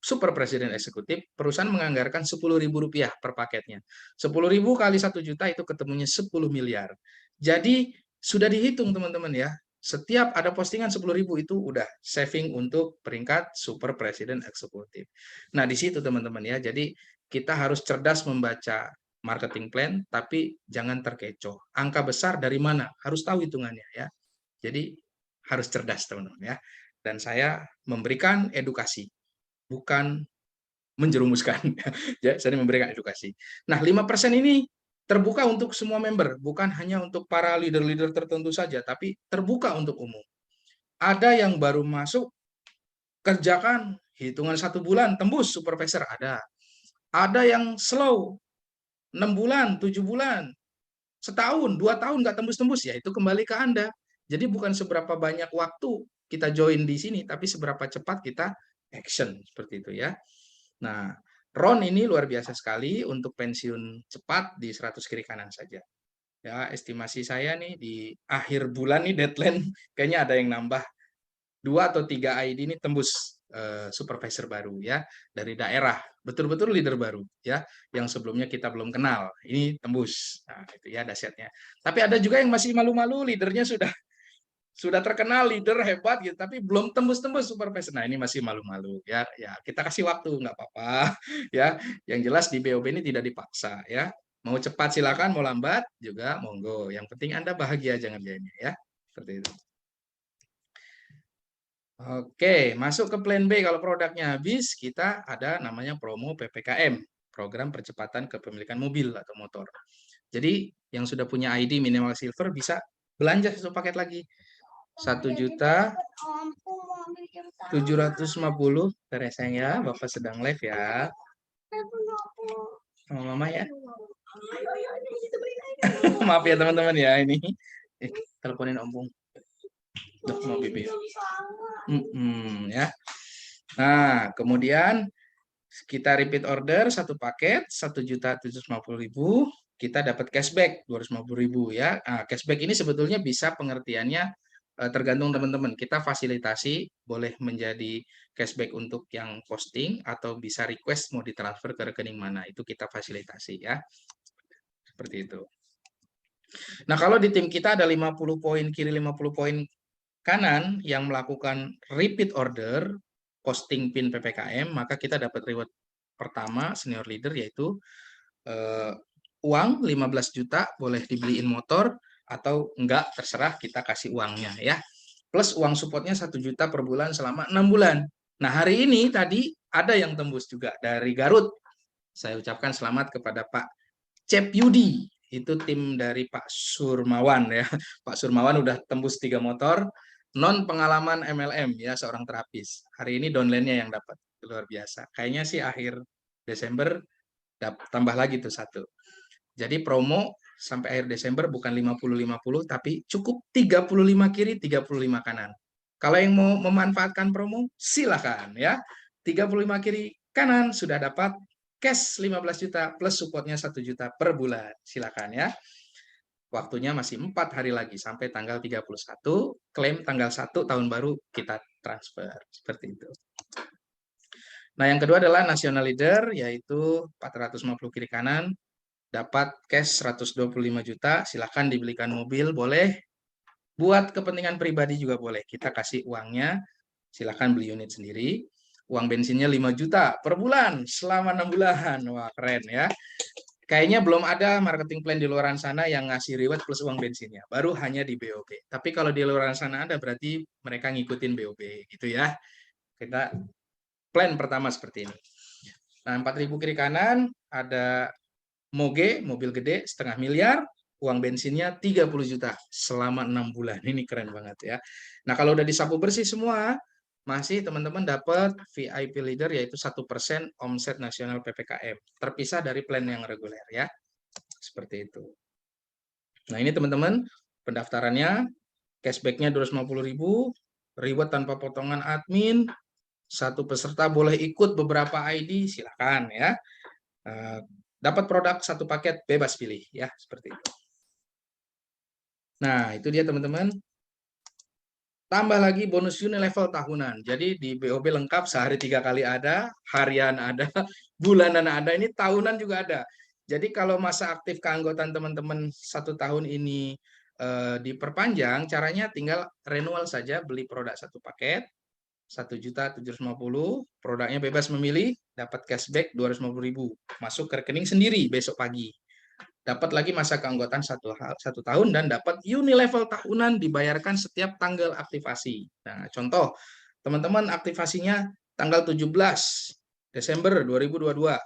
super presiden eksekutif, perusahaan menganggarkan Rp10.000 per paketnya. 10.000 kali 1 juta itu ketemunya 10 miliar. Jadi sudah dihitung teman-teman ya. Setiap ada postingan 10.000 itu udah saving untuk peringkat super presiden eksekutif. Nah, di situ teman-teman ya. Jadi kita harus cerdas membaca marketing plan, tapi jangan terkecoh. Angka besar dari mana? Harus tahu hitungannya ya. Jadi harus cerdas teman-teman ya. Dan saya memberikan edukasi, bukan menjerumuskan. Ya, saya memberikan edukasi. Nah, 5% ini terbuka untuk semua member, bukan hanya untuk para leader-leader tertentu saja, tapi terbuka untuk umum. Ada yang baru masuk, kerjakan hitungan 1 bulan, tembus supervisor, ada. Ada yang slow, 6 bulan, 7 bulan, setahun, 2 tahun nggak tembus-tembus, ya itu kembali ke Anda. Jadi bukan seberapa banyak waktu kita join di sini, tapi seberapa cepat kita action, seperti itu ya. Nah, RON ini luar biasa sekali untuk pensiun cepat di 100 kiri kanan saja. Ya, estimasi saya nih di akhir bulan nih deadline kayaknya ada yang nambah 2 atau 3 ID ini tembus supervisor baru ya dari daerah, betul-betul leader baru ya yang sebelumnya kita belum kenal. Ini tembus. Nah, itu ya dahsyatnya. Tapi ada juga yang masih malu-malu, leadernya sudah terkenal leader hebat gitu tapi belum tembus-tembus supervisor. Nah, ini masih malu-malu ya. Ya, kita kasih waktu nggak apa-apa ya. Yang jelas di BOB ini tidak dipaksa ya. Mau cepat silakan, mau lambat juga monggo. Yang penting Anda bahagia aja ngerjainnya ya. Seperti itu. Oke, masuk ke plan B. Kalau produknya habis, kita ada namanya promo PPKM, program percepatan kepemilikan mobil atau motor. Jadi yang sudah punya ID minimal silver bisa belanja satu paket lagi. 1.750.000. Bentar ya sayang ya, Bapak sedang live ya. Sama Mama ya. Maaf ya teman-teman ya ini. Teleponin Om Bung. Duh, mau bibi. Ya. Nah, kemudian kita repeat order satu paket 1.750.000, kita dapat cashback 250.000 ya. Nah, cashback ini sebetulnya bisa pengertiannya tergantung teman-teman. Kita fasilitasi boleh menjadi cashback untuk yang posting atau bisa request mau ditransfer ke rekening mana. Itu kita fasilitasi ya. Seperti itu. Nah, kalau di tim kita ada 50 poin kiri, 50 poin kanan yang melakukan repeat order posting pin PPKM, maka kita dapat reward pertama senior leader yaitu uang 15 juta, boleh dibeliin motor atau enggak terserah, kita kasih uangnya ya. Plus uang supportnya 1 juta per bulan selama 6 bulan. Nah, hari ini tadi ada yang tembus juga dari Garut. Saya ucapkan selamat kepada Pak Cep Yudi. Itu tim dari Pak Surmawan ya. Pak Surmawan udah tembus 3 motor, non pengalaman MLM ya, seorang terapis. Hari ini downline-nya yang dapat. Luar biasa. Kayaknya sih akhir Desember tambah lagi tuh satu. Jadi promo sampai akhir Desember bukan 50-50 tapi cukup 35 kiri, 35 kanan. Kalau yang mau memanfaatkan promo silakan ya. 35 kiri kanan sudah dapat cash 15 juta plus supportnya 1 juta per bulan. Silakan ya. Waktunya masih 4 hari lagi sampai tanggal 31, klaim tanggal 1 tahun baru kita transfer. Seperti itu. Nah, yang kedua adalah national leader, yaitu 450 kiri kanan, dapat cash 125 juta, silahkan dibelikan mobil, boleh. Buat kepentingan pribadi juga boleh, kita kasih uangnya Silakan beli unit sendiri. Uang bensinnya 5 juta per bulan selama 6 bulan. Wah, keren ya. Kayaknya belum ada marketing plan di luar sana yang ngasih reward plus uang bensinnya. Baru hanya di BOB. Tapi kalau di luar sana ada, berarti mereka ngikutin BOB gitu ya. Kita plan pertama seperti ini. Nah, 4.000 kiri kanan ada Moge, mobil gede, 0,5 miliar, uang bensinnya 30 juta selama 6 bulan. Ini keren banget ya. Nah, kalau udah disapu bersih semua, masih teman-teman dapat VIP leader, yaitu 1% omset nasional PPKM. Terpisah dari plan yang reguler ya. Seperti itu. Nah, ini teman-teman pendaftarannya, cashback-nya 250.000, reward tanpa potongan admin, satu peserta boleh ikut beberapa ID, silakan ya. Dapat produk satu paket, bebas pilih ya, seperti itu. Nah, itu dia teman-teman. Tambah lagi bonus Unilevel tahunan. Jadi di BOB lengkap, sehari 3 kali ada, harian ada, bulanan ada, ini tahunan juga ada. Jadi kalau masa aktif keanggotaan teman-teman 1 tahun ini diperpanjang, caranya tinggal renewal saja, beli produk satu paket, 1.750.000, produknya bebas memilih, dapat cashback 250.000, masuk ke rekening sendiri besok pagi. Dapat lagi masa keanggotaan 1 tahun dan dapat Unilevel tahunan dibayarkan setiap tanggal aktivasi. Nah, contoh, teman-teman aktivasinya tanggal 17 Desember 2022.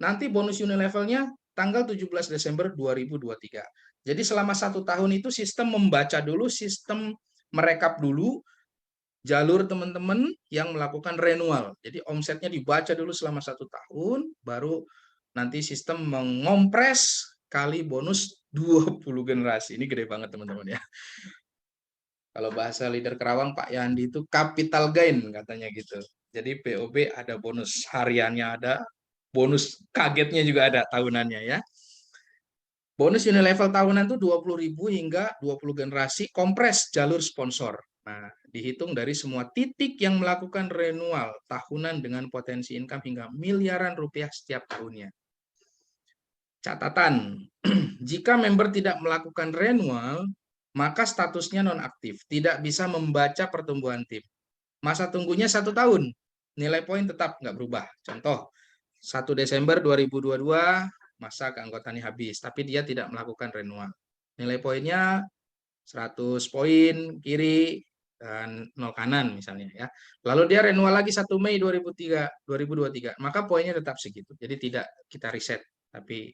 Nanti bonus Unilevelnya tanggal 17 Desember 2023. Jadi selama 1 tahun itu sistem membaca dulu, sistem merekap dulu jalur teman-teman yang melakukan renewal. Jadi omsetnya dibaca dulu selama 1 tahun, baru nanti sistem mengompres kali bonus 20 generasi. Ini gede banget teman-teman ya. Kalau bahasa leader Kerawang Pak Yandi itu capital gain katanya gitu. Jadi POB ada bonus hariannya, ada bonus kagetnya juga ada tahunannya ya. Bonus Unilevel tahunan itu 20.000 hingga 20 generasi kompres jalur sponsor. Nah, dihitung dari semua titik yang melakukan renewal tahunan dengan potensi income hingga miliaran rupiah setiap tahunnya. Catatan, jika member tidak melakukan renewal, maka statusnya nonaktif, tidak bisa membaca pertumbuhan tim. Masa tunggunya 1 tahun, nilai poin tetap nggak berubah. Contoh, 1 Desember 2022, masa keanggotaannya habis, tapi dia tidak melakukan renewal. Nilai poinnya 100 poin kiri dan 0 kanan misalnya ya. Lalu dia renewal lagi 1 Mei 2023, maka poinnya tetap segitu. Jadi tidak kita reset, tapi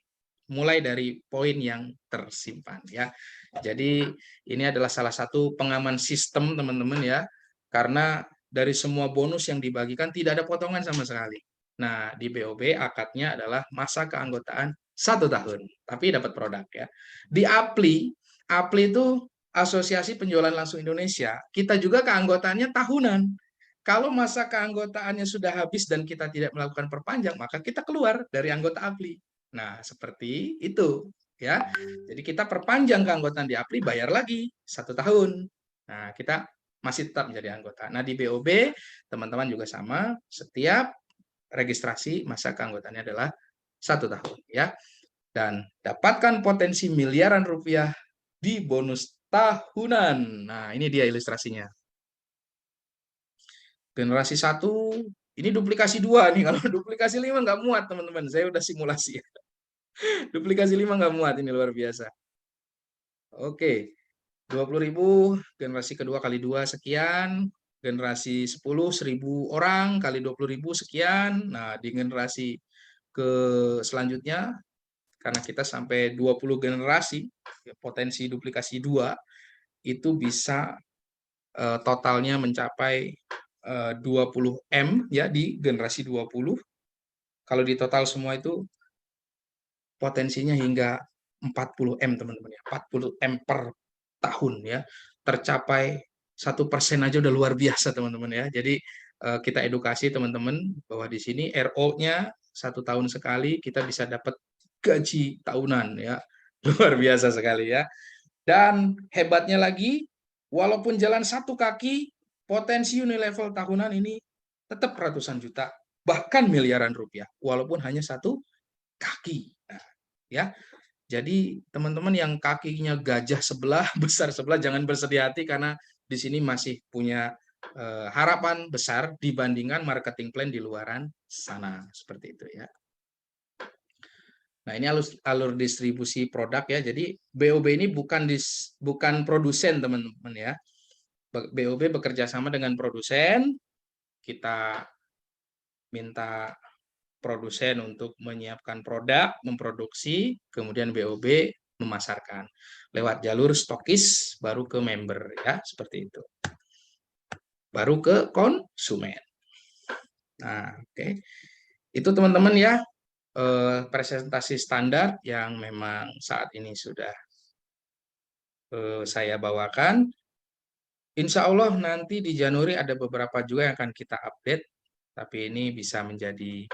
mulai dari poin yang tersimpan ya. Jadi ini adalah salah satu pengaman sistem teman-teman ya, karena dari semua bonus yang dibagikan tidak ada potongan sama sekali. Nah, di BOB akadnya adalah masa keanggotaan 1 tahun, tapi dapat produk ya. Di APLI itu Asosiasi Penjualan Langsung Indonesia, kita juga keanggotaannya tahunan. Kalau masa keanggotaannya sudah habis dan kita tidak melakukan perpanjang, maka kita keluar dari anggota APLI. Nah, seperti itu ya. Jadi kita perpanjang keanggotaan di APLI, bayar lagi 1 tahun. Nah, kita masih tetap menjadi anggota. Nah, di BOB teman-teman juga sama, setiap registrasi masa keanggotaannya adalah 1 tahun ya. Dan dapatkan potensi miliaran rupiah di bonus tahunan. Nah, ini dia ilustrasinya. Generasi 1, ini duplikasi 2 nih. Kalau duplikasi 5 nggak muat, teman-teman. Saya udah simulasi. Duplikasi 5 nggak muat, ini luar biasa. Oke, 20.000, generasi kedua kali 2 sekian, generasi 10, 1.000 orang kali 20.000 sekian. Nah, di generasi ke selanjutnya, karena kita sampai 20 generasi, potensi duplikasi 2, itu bisa totalnya mencapai 20 M ya di generasi 20. Kalau di total semua itu potensinya hingga 40 M teman-teman ya, 40 M per tahun ya. Tercapai 1% aja udah luar biasa teman-teman ya. Jadi kita edukasi teman-teman bahwa di sini RO-nya 1 tahun sekali kita bisa dapat gaji tahunan ya. Luar biasa sekali ya. Dan hebatnya lagi, walaupun jalan 1 kaki, potensi Unilevel tahunan ini tetap ratusan juta, bahkan miliaran rupiah, walaupun hanya 1 kaki. Nah, ya, jadi teman-teman yang kakinya gajah sebelah, besar sebelah, jangan bersedih hati karena di sini masih punya harapan besar dibandingkan marketing plan di luaran sana, seperti itu ya. Nah, ini alur distribusi produk ya. Jadi BOB ini bukan produsen, teman-teman ya. BOB bekerja sama dengan produsen. Kita minta produsen untuk menyiapkan produk, memproduksi, kemudian BOB memasarkan lewat jalur stokis, baru ke member ya, seperti itu. Baru ke konsumen. Nah, oke. Itu teman-teman ya, presentasi standar yang memang saat ini sudah saya bawakan. Insya Allah nanti di Januari ada beberapa juga yang akan kita update, tapi ini bisa menjadi